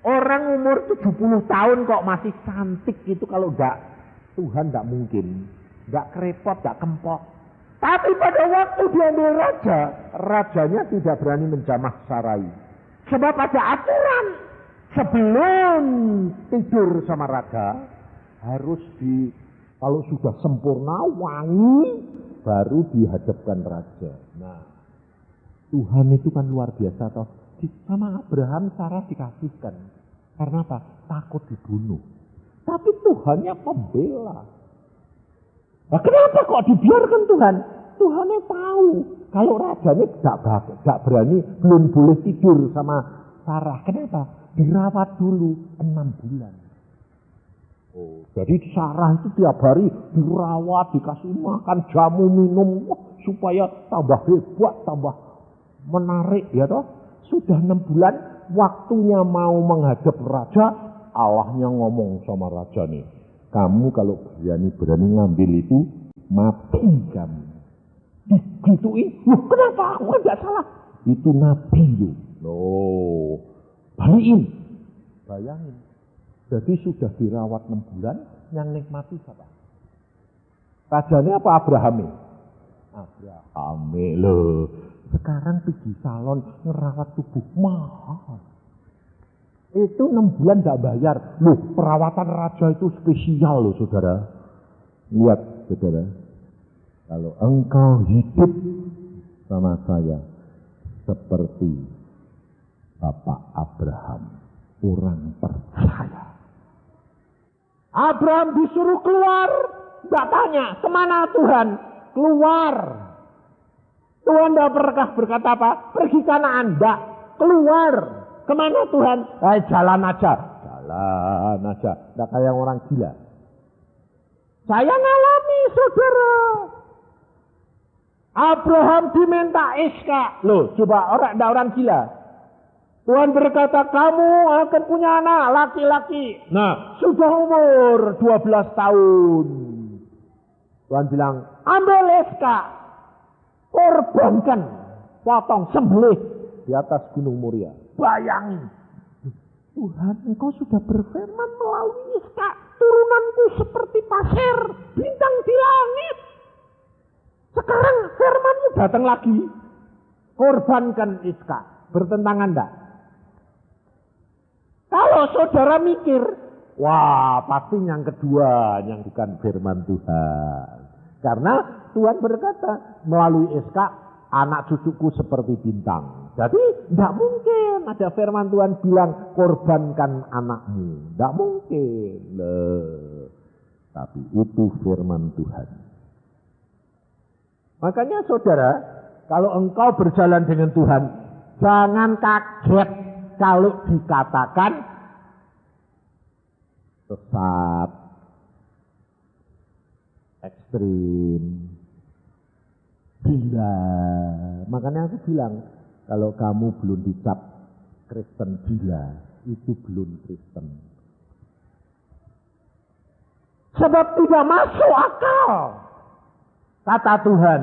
Orang umur 70 tahun kok masih cantik itu, kalau enggak, Tuhan enggak mungkin. Enggak kerepot, enggak kempok. Tapi pada waktu diambil raja, rajanya tidak berani menjamah Sarai. Sebab ada aturan. Sebelum tidur sama raja, harus kalau sudah sempurna, wangi, baru dihadapkan raja. Nah, Tuhan itu kan luar biasa toh. Sama Abraham, Sarah dikasihkan. Karena apa? Takut dibunuh. Tapi Tuhannya pembela. Nah, kenapa kok dibiarkan Tuhan? Tuhannya tahu kalau rajanya gak berani, belum boleh tidur sama Sarah. Kenapa? Dirawat dulu 6 bulan. Oh, jadi Sarah itu tiap hari dirawat, dikasih makan, jamu, minum, supaya tambah hebat, tambah menarik ya toh. Sudah 6 bulan, waktunya mau menghadap raja, Allahnya ngomong sama raja nih. Kamu kalau berani ngambil itu, mati kamu. Digituin, loh kenapa aku kan gak salah? Itu nabi loh. Loh, balikin. Bayangin. Jadi sudah dirawat 6 bulan, yang nikmati siapa? Rajanya apa Abraham? Abraham loh. Sekarang pergi salon ngerawat tubuh mahal. Itu 6 bulan gak bayar. Loh, perawatan raja itu spesial loh saudara. Lihat saudara. Kalau engkau hidup sama saya seperti Bapak Abraham, orang percaya. Abraham disuruh keluar, gak tanya, kemana Tuhan? Keluar. Tuhan tidak pernah berkata apa? Pergi Kanaan, enggak. Keluar. Kemana Tuhan? Jalan aja. Jalan aja. Tidak kayak orang gila. Saya ngalami saudara. Abraham diminta Iska. Loh, coba orang gila. Tuhan berkata, kamu akan punya anak laki-laki. Nah, sudah umur 12 tahun. Tuhan bilang, ambil Iska. Korbankan, potong, sembelih di atas Gunung Moria. Bayangin. Tuhan, engkau sudah berfirman melalui Iska. Turunanku seperti pasir, bintang di langit. Sekarang firmanmu datang lagi. Korbankan Iska. Bertentangan enggak? Kalau saudara mikir, Wah, pasti yang kedua, yang bukan firman Tuhan. Karena Tuhan berkata melalui SK, anak cucuku seperti bintang. Jadi tidak mungkin ada firman Tuhan bilang korbankan anakmu. Tidak mungkin. Tapi itu firman Tuhan. Makanya saudara, kalau engkau berjalan dengan Tuhan, jangan kaget kalau dikatakan sesat, ekstrim, gila. Makanya aku bilang, kalau kamu belum dicap Kristen gila, itu belum Kristen. Sebab tidak masuk akal, kata Tuhan.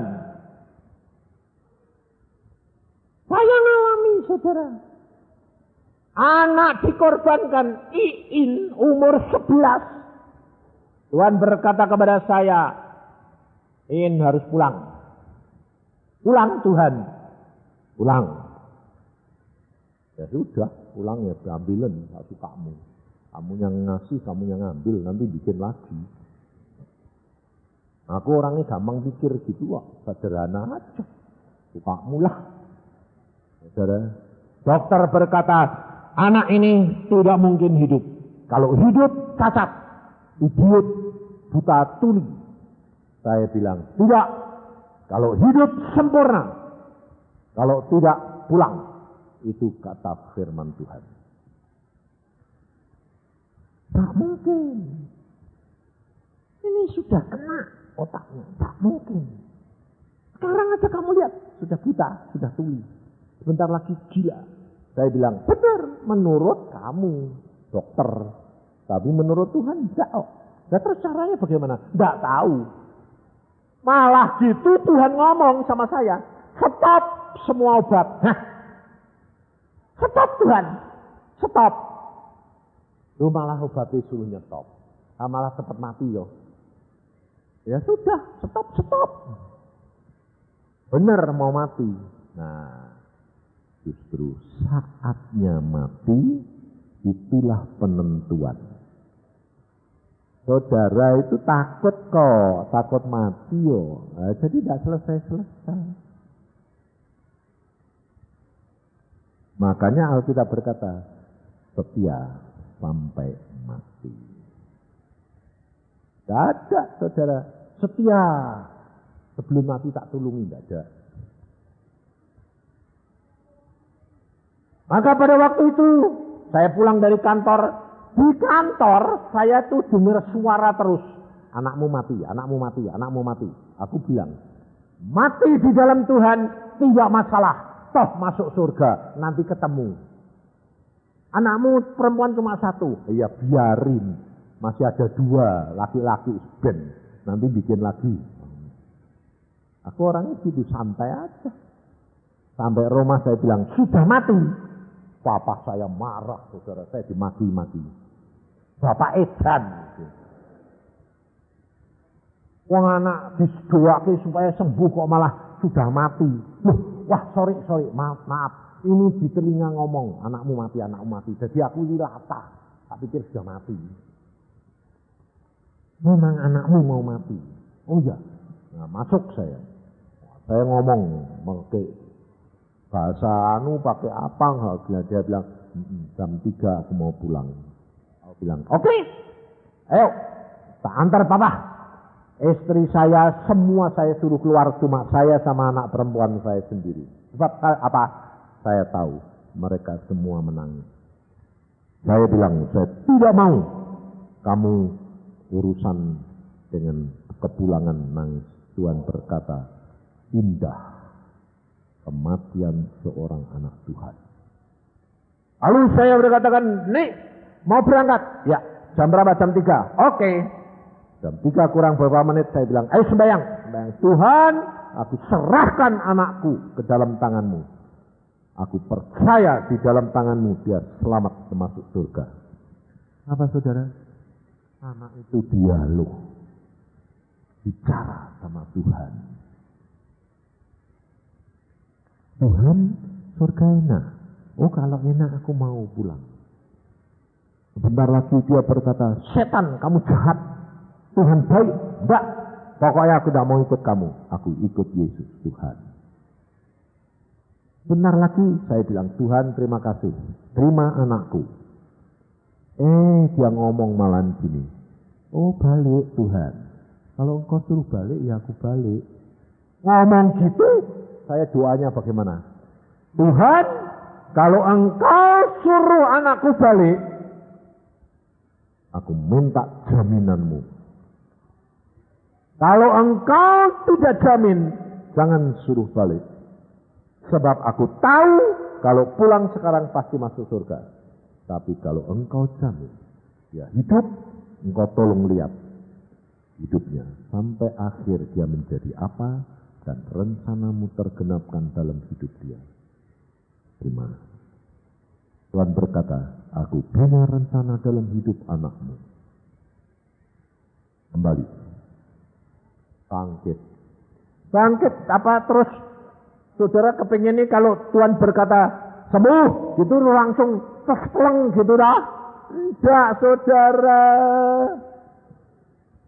Saya ngalami, saudara. Anak dikorbankan, Iin umur 11. Tuhan berkata kepada saya, Iin harus pulang. Pulang Tuhan. Pulang. Ya sudah, pulang ya diambilin satu kamu. Kamu yang ngasih, kamu yang ngambil, nanti bikin lagi. Aku orangnya gampang pikir gitu kok, sederhana aja. Sukamu lah. Saudara, dokter berkata, anak ini tidak mungkin hidup. Kalau hidup, cacat. Idiot, buta tuli. Saya bilang, tidak. Kalau hidup, sempurna. Kalau tidak, pulang. Itu kata firman Tuhan. Tak mungkin. Ini sudah kena otaknya. Tak mungkin. Sekarang aja kamu lihat. Sudah buta, sudah tuli. Sebentar lagi gila. Saya bilang, benar menurut kamu, dokter. Tapi menurut Tuhan, tidak. Nah, terus caranya bagaimana? Tidak tahu. Malah gitu Tuhan ngomong sama saya, stop semua obat. Hah? Stop Tuhan, stop. Lu malah obatnya suruhnya stop. Malah cepat mati yo. Ya sudah, stop. Benar mau mati. Nah, justru saatnya mati, itulah penentuan. Saudara itu takut kok, takut mati yo. Nah, jadi tidak selesai. Makanya Alkitab berkata, setia sampai mati. Tidak ada saudara, setia. Sebelum mati tak tulungi, tidak ada. Maka pada waktu itu, saya pulang dari kantor. Di kantor saya tuh dengar suara terus. Anakmu mati, anakmu mati, anakmu mati. Aku bilang, mati di dalam Tuhan tidak masalah. Toh masuk surga, nanti ketemu. Anakmu perempuan cuma satu. Ya biarin, masih ada 2 laki-laki ben. Nanti bikin lagi. Aku orangnya gitu, santai aja. Sampai rumah saya bilang, sudah mati. Papa saya marah, saudara, saya dimaki-maki. Bapak edan. Wong anak didoake supaya sembuh kok malah sudah mati. Loh, wah sorry, maaf. Ini di telinga ngomong, anakmu mati. Jadi aku latah, tak pikir sudah mati. Memang anakmu mau mati. Oh iya, nah, masuk saya. Saya ngomong, pakai bahasa pakai apa enggak? Dia bilang, jam 3 aku mau pulang. Aku bilang, oke, ayo, tak antar papa. Istri saya, semua saya suruh keluar, cuma saya sama anak perempuan saya sendiri. Sebab apa? Saya tahu mereka semua menangis. Saya bilang, saya tidak mau kamu urusan dengan kepulangan nangis. Tuhan berkata, indah kematian seorang anak Tuhan. Lalu saya berkatakan, nih mau berangkat? Ya, jam berapa? Jam 3. Oke. Jam 3 kurang beberapa menit saya bilang, ayo sembahyang. Tuhan, aku serahkan anakku ke dalam tanganmu. Aku percaya di dalam tanganmu dia selamat masuk surga. Apa saudara? Anak itu dialog. Bicara sama Tuhan. Tuhan, surga enak. Oh kalau enak aku mau pulang. Sebentar lagi dia berkata, setan kamu jahat, Tuhan baik. Enggak, pokoknya aku tidak mau ikut kamu. Aku ikut Yesus Tuhan. Benar lagi saya bilang, Tuhan terima kasih, terima anakku. Dia ngomong malah gini, oh balik Tuhan, kalau engkau suruh balik ya aku balik. Ngomong gitu, saya doanya bagaimana? Tuhan, kalau engkau suruh anakku balik, aku minta jaminanmu. Kalau engkau tidak jamin, jangan suruh balik. Sebab aku tahu kalau pulang sekarang pasti masuk surga. Tapi kalau engkau jamin, dia hidup, engkau tolong lihat hidupnya. Sampai akhir dia menjadi apa dan rencanamu tergenapkan dalam hidup dia. Terima. Tuhan berkata, aku bina rencana dalam hidup anakmu. Kembali. Bangkit. Bangkit apa terus? Saudara kepingin ini kalau Tuhan berkata sembuh, gitu langsung kespleng gitu dah. Tidak saudara.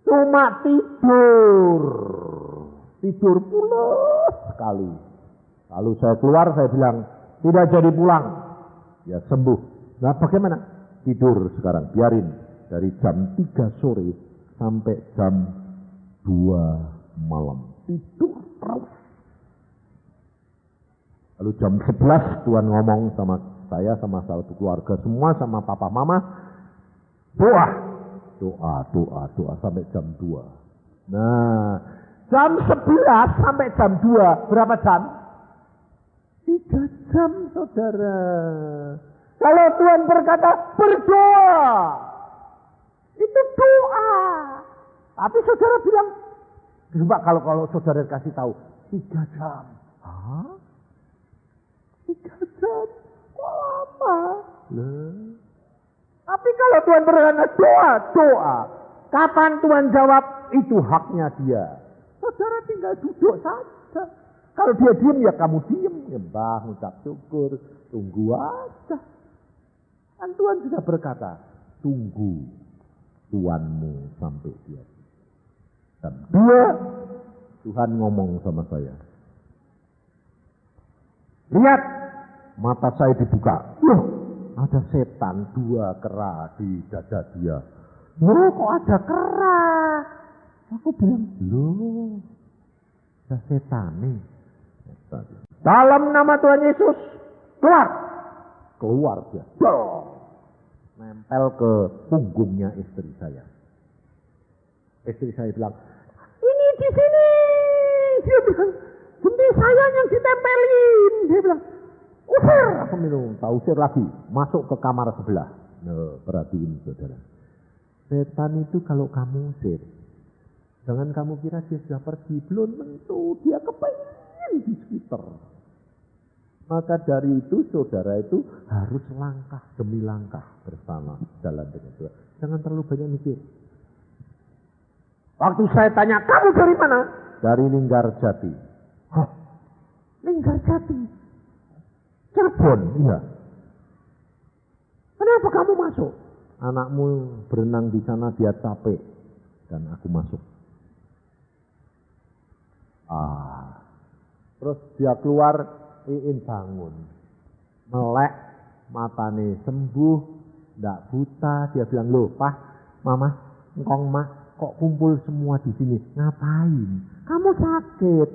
Cuma tidur. Tidur pulas sekali. Lalu saya keluar, saya bilang, tidak jadi pulang. Ya sembuh. Nah bagaimana? Tidur sekarang, biarin. Dari jam 3 sore sampai jam 2 malam. Tidur terus. Lalu jam 11 Tuhan ngomong sama saya, sama satu keluarga semua, sama papa mama. Doa sampai jam 2. Nah, jam 11 sampai jam 2, berapa jam? 3 jam saudara. Kalau Tuhan berkata berdoa, itu doa. Tapi saudara bilang, coba kalau saudara kasih tahu, 3 jam. Hah? 3 jam? Kok lama? Tapi kalau Tuhan berkata doa. Kapan Tuhan jawab? Itu haknya dia. Saudara tinggal duduk saja. Kalau dia diam ya kamu diam. Nyembah, mengucap syukur. Tunggu aja. Dan Tuhan sudah berkata, tunggu Tuhanmu sampai dia. Dan Tuhan ngomong sama saya. Lihat, mata saya dibuka. Loh, ada setan 2 kera di dada dia. Loh, kok ada kera? Aku bilang, loh, ada setan nih. Dalam nama Tuhan Yesus, keluar. Keluar dia. Nempel ke punggungnya istri saya. Istri saya bilang, ini di sini. Dia bilang, sendi saya yang ditempelin. Dia bilang, usir. Aku minum, tak usir lagi. Masuk ke kamar sebelah. Nah, perhatiin saudara. Setan itu kalau kamu usir, jangan kamu kira dia sudah pergi. Belum tentu, dia kepengen di sekitar. Maka dari itu saudara itu harus langkah demi langkah bersama jalan dengan Tuhan. Jangan terlalu banyak mikir. Waktu saya tanya, kamu dari mana? Dari Linggarjati. Hah? Linggarjati? Cirebon? Iya. Kenapa kamu masuk? Anakmu berenang di sana, dia capek. Dan aku masuk. Terus dia keluar, Iin bangun. Melek, matane sembuh, ndak buta. Dia bilang, loh, Pak, Mama, engkong mak, kok kumpul semua di sini? Ngapain? Kamu sakit.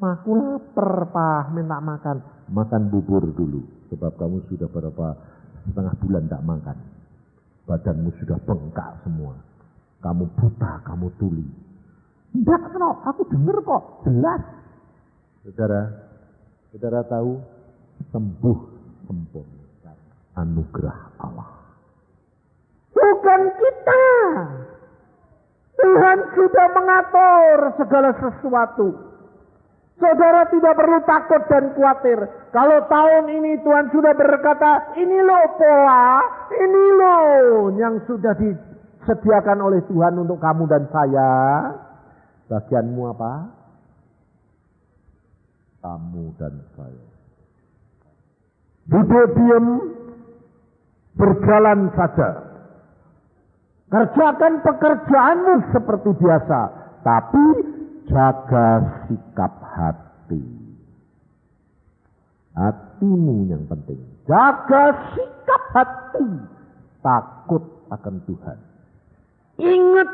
Aku lapar, Pak, minta makan. Makan bubur dulu, sebab kamu sudah berapa setengah bulan tidak makan. Badanmu sudah bengkak semua. Kamu buta, kamu tuli. Tidak, aku dengar kok, jelas. Saudara tahu, sembuh sempurna anugerah Allah. Bukan kita. Tuhan sudah mengatur segala sesuatu. Saudara tidak perlu takut dan khawatir. Kalau tahun ini Tuhan sudah berkata, ini loh pola, ini loh yang sudah disediakan oleh Tuhan untuk kamu dan saya. Bagianmu apa? Kamu dan saya. Duduk diam, berjalan saja. Kerjakan pekerjaanmu seperti biasa, tapi jaga sikap hati. Hatimu yang penting. Jaga sikap hati. Takut akan Tuhan. Ingat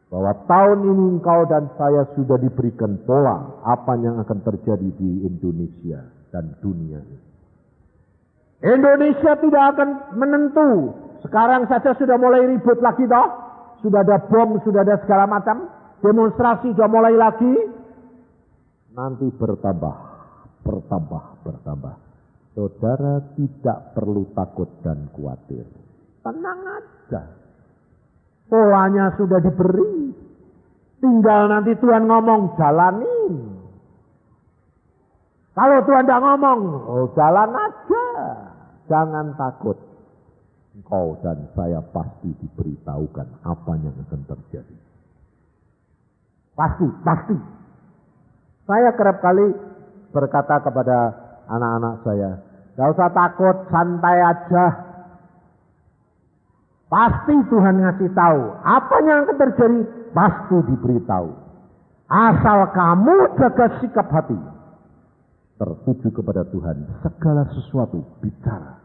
bahwa tahun ini engkau dan saya sudah diberikan pola apa yang akan terjadi di Indonesia dan dunia ini. Indonesia tidak akan menentu. Sekarang saja sudah mulai ribut lagi toh. Sudah ada bom, sudah ada segala macam. Demonstrasi sudah mulai lagi. Nanti bertambah. Saudara tidak perlu takut dan khawatir. Tenang aja. Polanya sudah diberi. Tinggal nanti Tuhan ngomong, jalanin. Kalau Tuhan tidak ngomong, jalan aja. Jangan takut. Engkau dan saya pasti diberitahukan apa yang akan terjadi. Pasti. Saya kerap kali berkata kepada anak-anak saya, gak usah takut, santai aja. Pasti Tuhan ngasih tahu. Apa yang akan terjadi, pasti diberitahu. Asal kamu jaga sikap hati. Tertuju kepada Tuhan, segala sesuatu bicara.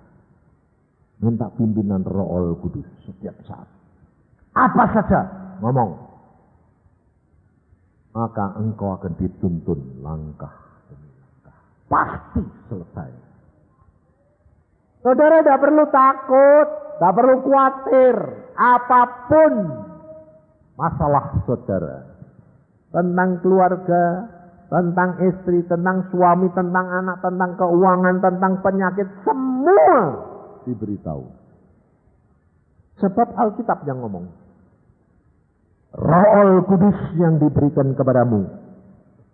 Minta pimpinan Roh Kudus setiap saat. Apa saja ngomong. Maka engkau akan dituntun langkah demi langkah. Pasti selesai. Saudara tidak perlu takut, tidak perlu khawatir. Apapun masalah saudara. Tentang keluarga, tentang istri, tentang suami, tentang anak, tentang keuangan, tentang penyakit. Semua diberitahu. Sebab Alkitab yang ngomong. Roh Kudus yang diberikan kepadamu,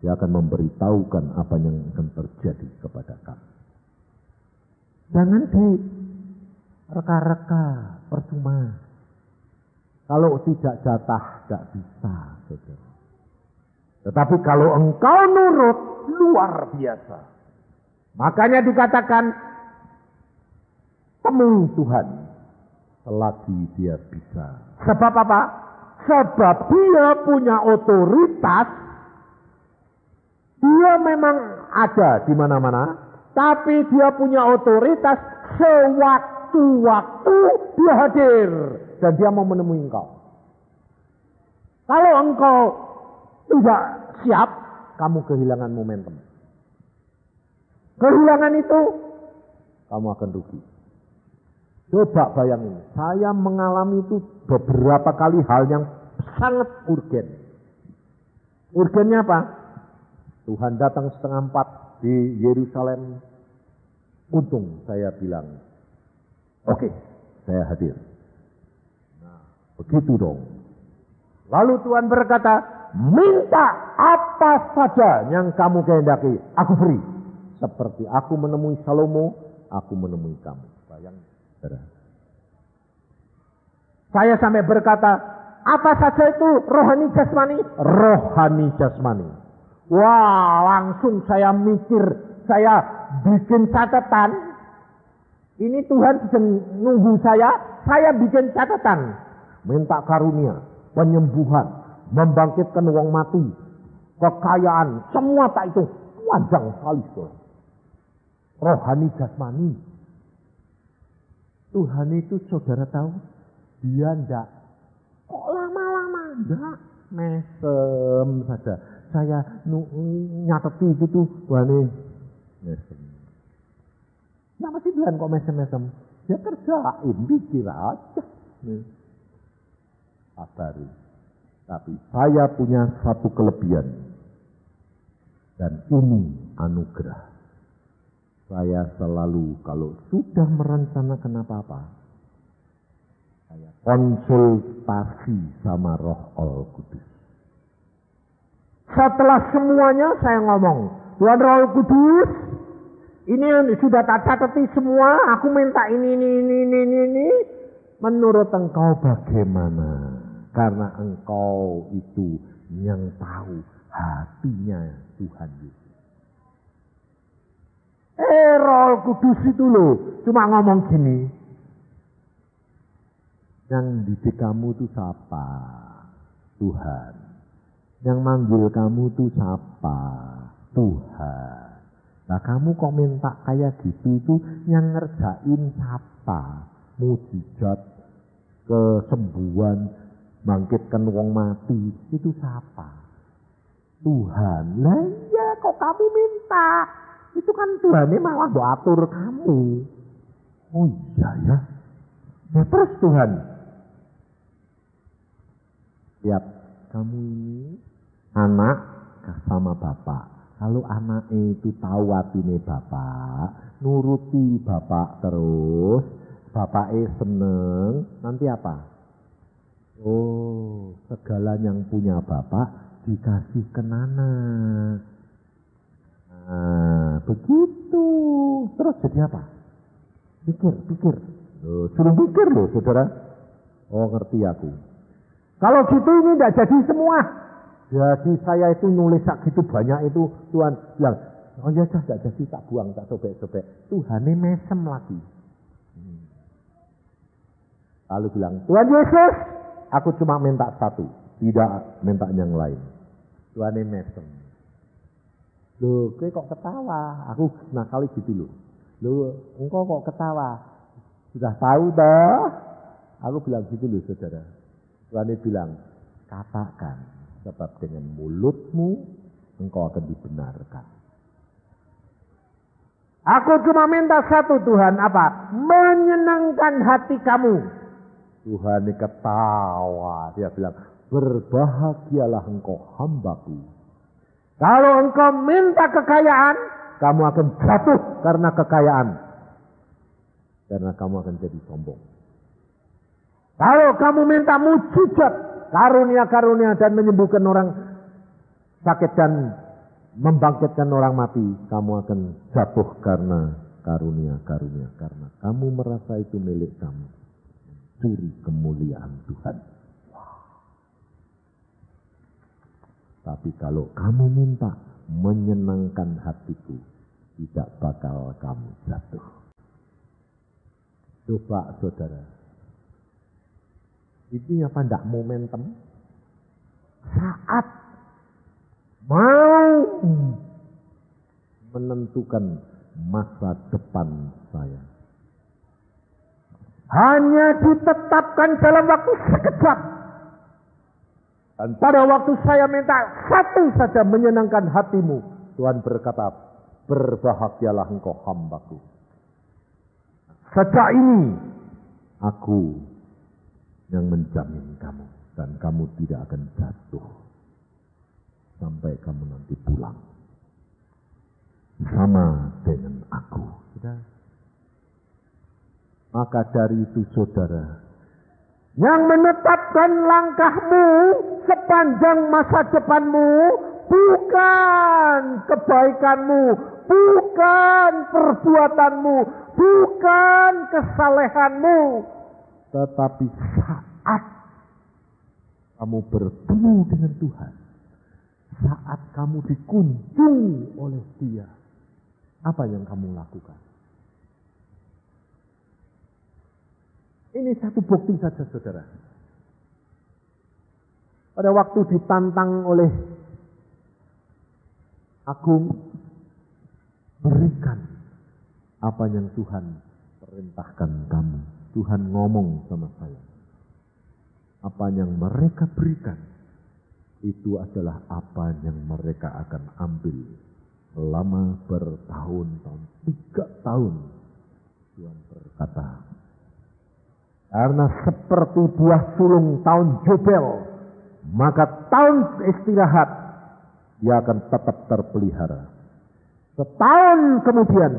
dia akan memberitahukan apa yang akan terjadi kepada kamu. Jangan reka-reka, percuma. Kalau tidak jatah, tidak bisa, saudara. Tetapi kalau engkau nurut, luar biasa. Makanya dikatakan, temui Tuhan selagi dia bisa. Sebab apa? Sebab dia punya otoritas. Dia memang ada di mana-mana, tapi dia punya otoritas sewaktu-waktu dia hadir dan dia mau menemui engkau. Kalau engkau tidak siap, kamu kehilangan momentum. Kehilangan itu, kamu akan rugi. Coba bayangin, saya mengalami itu beberapa kali hal yang sangat urgen. Urgennya apa? Tuhan datang 3:30 di Yerusalem. Untung saya bilang, oke, saya hadir. Nah, begitu dong. Lalu Tuhan berkata, minta apa saja yang kamu kehendaki, aku beri. Seperti aku menemui Salomo, aku menemui kamu. Bayangin. Saya sampai berkata, apa saja itu rohani jasmani? Rohani jasmani. Wah, langsung saya mikir, saya bikin catatan. Ini Tuhan sedang nunggu saya bikin catatan. Minta karunia, penyembuhan, membangkitkan wong mati, kekayaan, semua tak itu. Panjang sekali. Rohani jasmani. Tuhan itu saudara tahu, dia enggak kok lama-lama, enggak mesem saja. Saya nyateti itu tuh, Tuhan mesem. Kenapa sih Tuhan kok mesem-mesem? Dia kerjain, pikir aja. Sabari. Tapi saya punya satu kelebihan. Dan ini anugerah. Saya selalu kalau sudah merencanakan apa-apa, saya konsultasi sama Roh Kudus. Setelah semuanya saya ngomong, Tuhan Roh Kudus, ini sudah tak catati semua, aku minta ini. Menurut engkau bagaimana? Karena engkau itu yang tahu hatinya Tuhan Yesus. Roh Kudus itu loh, cuma ngomong gini, Yang didik kamu itu siapa? Tuhan. Yang manggil kamu itu siapa? Tuhan. Nah kamu kok minta kayak gitu itu yang ngerjain siapa? Mujizat, kesembuhan, bangkitkan wong mati, itu siapa? Tuhan. Lah iya kok kamu minta? Itu kan Tuhan ini malah mau atur kamu. Oh iya ya. Nah, terus Tuhan. Lihat, kamu ini anak sama bapak. Kalau anak itu tahu watine bapak, nuruti bapak terus, bapaknya seneng, nanti apa? Oh, segala yang punya bapak dikasihkan anak. Nah, begitu. Terus jadi apa? Pikir. Suruh pikir loh, saudara. Oh, ngerti aku. Kalau gitu ini tidak jadi semua. Jadi saya itu nulis gitu banyak itu Tuhan bilang, oh ya dah tidak jadi tak buang, tak sobek-sobek. Tuhan ini mesem lagi. Lalu bilang, Tuhan Yesus, aku cuma minta satu, tidak minta yang lain. Tuhan ini mesem. Loh, kowe kok ketawa? Aku nakali gitu loh. Loh, engkau kok ketawa? Sudah tahu dah? Aku bilang gitu loh saudara. Tuhan bilang, katakan, sebab dengan mulutmu engkau akan dibenarkan. Aku cuma minta satu Tuhan, apa? Menyenangkan hati kamu. Tuhan ini ketawa, dia bilang, berbahagialah engkau hambaku. Kalau engkau minta kekayaan, kamu akan jatuh karena kekayaan. Karena kamu akan jadi sombong. Kalau kamu minta mujizat, karunia-karunia dan menyembuhkan orang sakit dan membangkitkan orang mati, kamu akan jatuh karena karunia-karunia. Karena kamu merasa itu milik kamu. Curi kemuliaan Tuhan. Tapi kalau kamu minta menyenangkan hatiku, tidak bakal kamu jatuh. Coba saudara. Ini apa ndak momentum? Saat mau menentukan masa depan saya. Hanya ditetapkan dalam waktu sekejap. Dan pada waktu saya minta satu saja menyenangkan hatimu. Tuhan berkata, berbahagialah engkau hambaku. Sejak ini, aku yang menjamin kamu. Dan kamu tidak akan jatuh. Sampai kamu nanti pulang. Sama dengan aku. Maka dari itu saudara, yang menetapkan langkahmu sepanjang masa depanmu bukan kebaikanmu, bukan perbuatanmu, bukan kesalehanmu, tetapi saat kamu bertemu dengan Tuhan, saat kamu dikunjungi oleh Dia, apa yang kamu lakukan? Ini satu bukti saja saudara. Pada waktu ditantang oleh Agung, berikan apa yang Tuhan perintahkan kamu. Tuhan ngomong sama saya. Apa yang mereka berikan, itu adalah apa yang mereka akan ambil selama bertahun-tahun, 3 tahun. Tuhan berkata, karena seperti buah sulung tahun Jobel, maka tahun istirahat dia akan tetap terpelihara. Setahun kemudian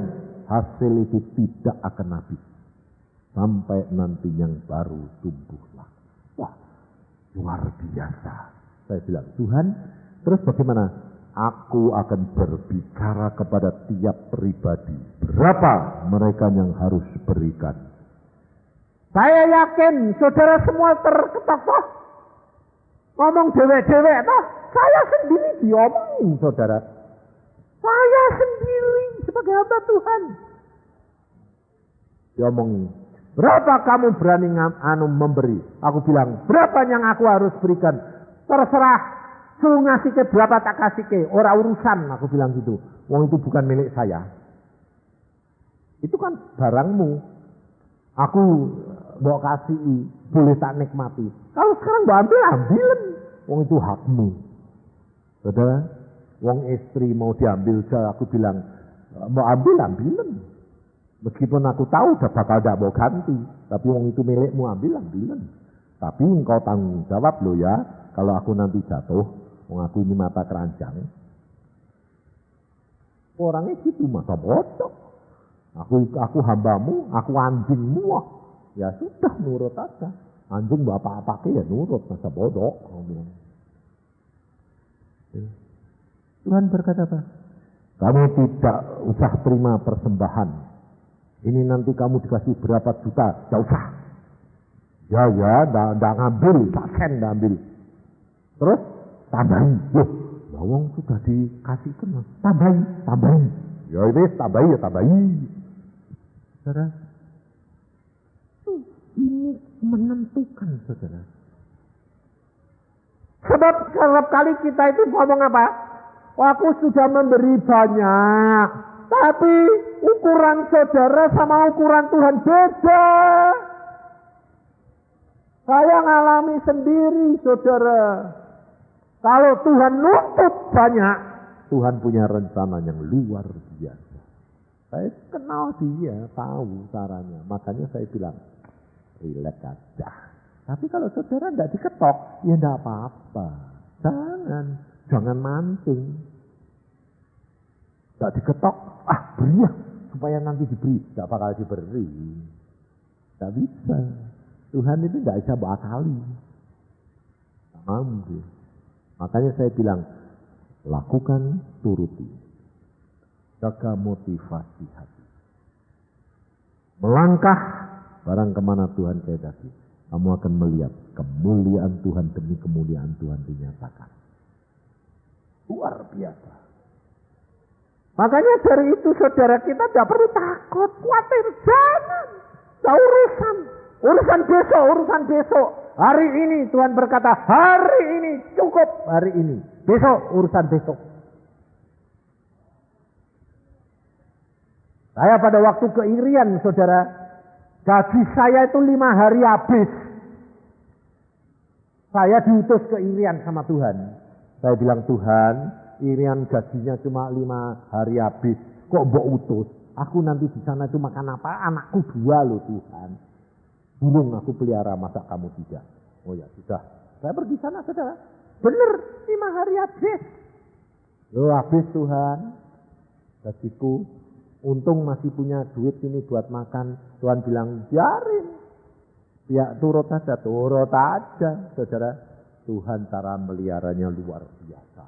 hasil itu tidak akan habis. Sampai nanti yang baru tumbuhlah. Wah, luar biasa. Saya bilang, Tuhan, terus bagaimana? Aku akan berbicara kepada tiap pribadi. Berapa mereka yang harus berikan? Saya yakin saudara semua terketok-ketok. Ngomong dewek-dewek toh. Saya sendiri diomongin saudara. Saya sendiri sebagai hamba Tuhan. Diomongin. Berapa kamu berani memberi? Aku bilang, berapa yang aku harus berikan? Terserah, suruh ngasih ke berapa tak kasih ke. Ora urusan, aku bilang gitu. Wong itu bukan milik saya. Itu kan barangmu. Aku mau kasih, boleh tak nikmati. Kalau sekarang mau ambil, ambilin. Wong itu hakmu. Saudara, wong istri mau diambil, aku bilang, mau ambil, ambilin. Meskipun aku tahu udah bakal tidak mau ganti. Tapi wong itu milikmu, ambil, ambilin. Tapi engkau tanggung jawab lo ya. Kalau aku nanti jatuh, wong aku ini mata keranjang. Orangnya gitu, masa bodoh. Aku hambamu, aku anjingmu. Ya sudah, nurut aja. Anjing bapak-apa ya nurut, masa bodoh. Tuhan berkata apa? Kamu tidak usah terima persembahan. Ini nanti kamu dikasih berapa juta, tidak usah. Ya, tidak ngambil, tak sen tidak ambil. Terus, tambahin. Loh, bawang sudah dikasihkan, tambahin. Ya ini tambahin. Saudara, ini menentukan, saudara. Sebab setiap kali kita itu ngomong apa? Aku sudah memberi banyak. Tapi ukuran saudara sama ukuran Tuhan beda. Saya ngalami sendiri, saudara. Kalau Tuhan nuntut banyak, Tuhan punya rencana yang luar biasa. Saya kenal dia, tahu caranya. Makanya saya bilang, relax aja. Tapi kalau saudara tidak diketok, ya tidak apa-apa. Jangan mancing. Tidak diketok, beri ya, supaya nanti diberi. Tidak bakal diberi. Tidak bisa. Tuhan itu tidak bisa berakali. Ambil. Makanya saya bilang, lakukan, turuti. Jaga motivasi hati. Melangkah barang kemana Tuhan kehendaki. Kamu akan melihat kemuliaan Tuhan demi kemuliaan Tuhan dinyatakan. Luar biasa. Makanya dari itu saudara kita tidak perlu takut, khawatir, jangan. Tidak urusan. Urusan besok. Hari ini Tuhan berkata, hari ini cukup hari ini. Besok urusan besok. Saya pada waktu ke Irian, saudara, gaji saya itu 5 hari habis. Saya diutus ke Irian sama Tuhan. Saya bilang, Tuhan, Irian gajinya cuma 5 hari habis. Kok mbok utus? Aku nanti di sana itu makan apa? Anakku 2 loh Tuhan. Burung aku pelihara, masa kamu tidak? Oh ya sudah. Saya pergi sana, saudara. Bener, 5 hari habis. Loh habis Tuhan. Gajiku. Untung masih punya duit ini buat makan. Tuhan bilang, biarin. Ya turut aja, saudara. Tuhan cara meliharanya luar biasa.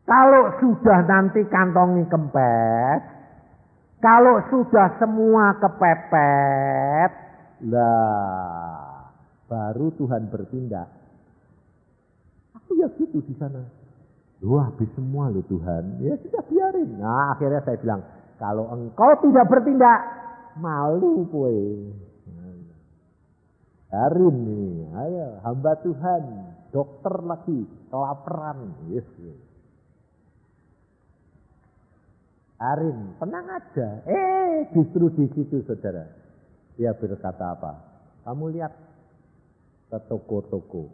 Kalau sudah nanti kantongi kempes, kalau sudah semua kepepet, lah baru Tuhan bertindak. Aku ya gitu di sana. Loh habis semua loh Tuhan. Ya sudah biarin. Nah akhirnya saya bilang, kalau engkau tidak bertindak, malu kowe. Biarin nih, ayo hamba Tuhan, dokter lagi, kelaparan. Yes. Arin, tenang aja. Justru di situ saudara. Dia berkata apa? Kamu lihat ke toko-toko.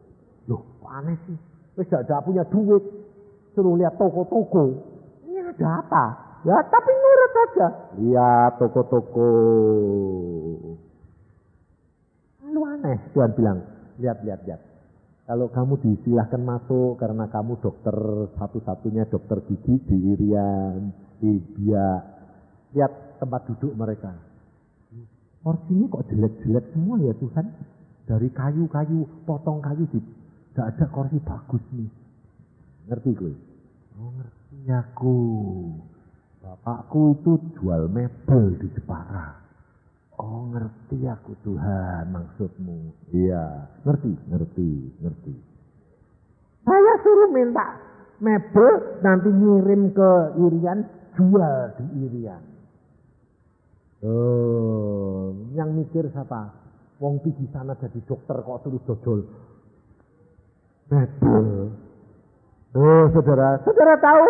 Loh aneh sih. Wis gak punya duit. Suruh lihat toko-toko. Ini ada apa? Ya tapi nurut aja. Lihat toko-toko. Lalu aneh. Tuhan bilang, lihat. Kalau kamu disilahkan masuk karena kamu dokter satu-satunya dokter gigi di Irian, di Biak. Lihat tempat duduk mereka. Porsinya kok jelek-jelek semua ya Tuhan. Dari kayu-kayu, potong kayu, tidak ada kursi bagus nih. Ngerti gue? Oh ngerti aku. Bapakku itu jual mebel di Jepara. Oh ngerti aku Tuhan maksudmu. Iya, ngerti. Saya suruh minta mebel nanti ngirim ke Irian, jual di Irian. Yang mikir siapa? Wong di sana jadi dokter kok terus dodol. Saudara tahu?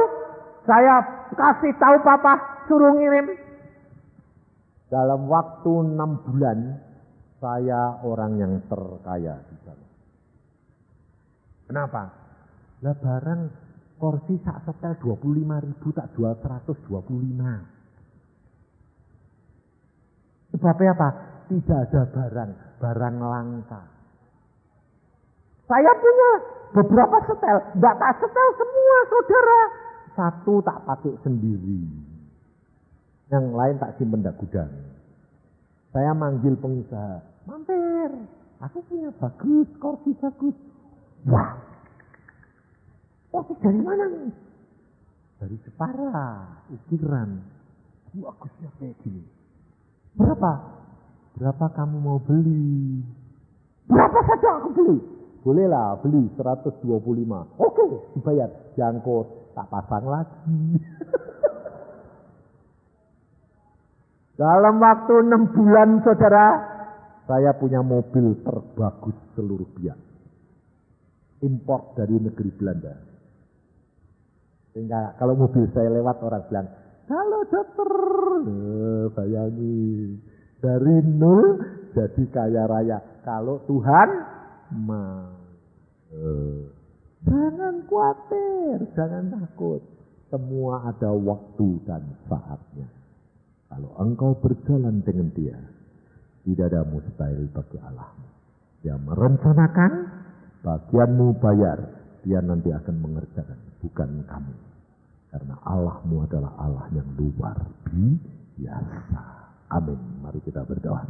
Saya kasih tahu papa, suruh ngirim. Dalam waktu 6 bulan, saya orang yang terkaya di sana. Kenapa? Lah barang kursi sak setel 25.000 tak jual 125. Sebabnya apa? Tidak ada barang langka. Saya punya beberapa setel, enggak tak setel semua saudara. Satu tak pakai sendiri. Yang lain tak simpen dak gudang. Saya manggil pengusaha, mampir, aku punya bagus, kursi bagus. Wah, kursi dari mana nih? Dari Jepara, ukiran. Bagusnya kayak gini. Berapa kamu mau beli? Berapa saja aku beli? Bolehlah beli 125. Oke, dibayar. Jangkut, tak pasang lagi. Dalam waktu 6 bulan saudara, saya punya mobil terbagus seluruh pihak. Import dari negeri Belanda. Sehingga kalau mobil saya lewat orang bilang, halo dokter, bayangin dari nol jadi kaya raya. Kalau Tuhan mau, jangan khawatir, jangan takut. Semua ada waktu dan saatnya. Kalau engkau berjalan dengan Dia, tidak ada mustahil bagi Allahmu. Dia merencanakan, bagianmu bayar, Dia nanti akan mengerjakan, bukan kamu. Karena Allahmu adalah Allah yang luar biasa. Amin. Mari kita berdoa.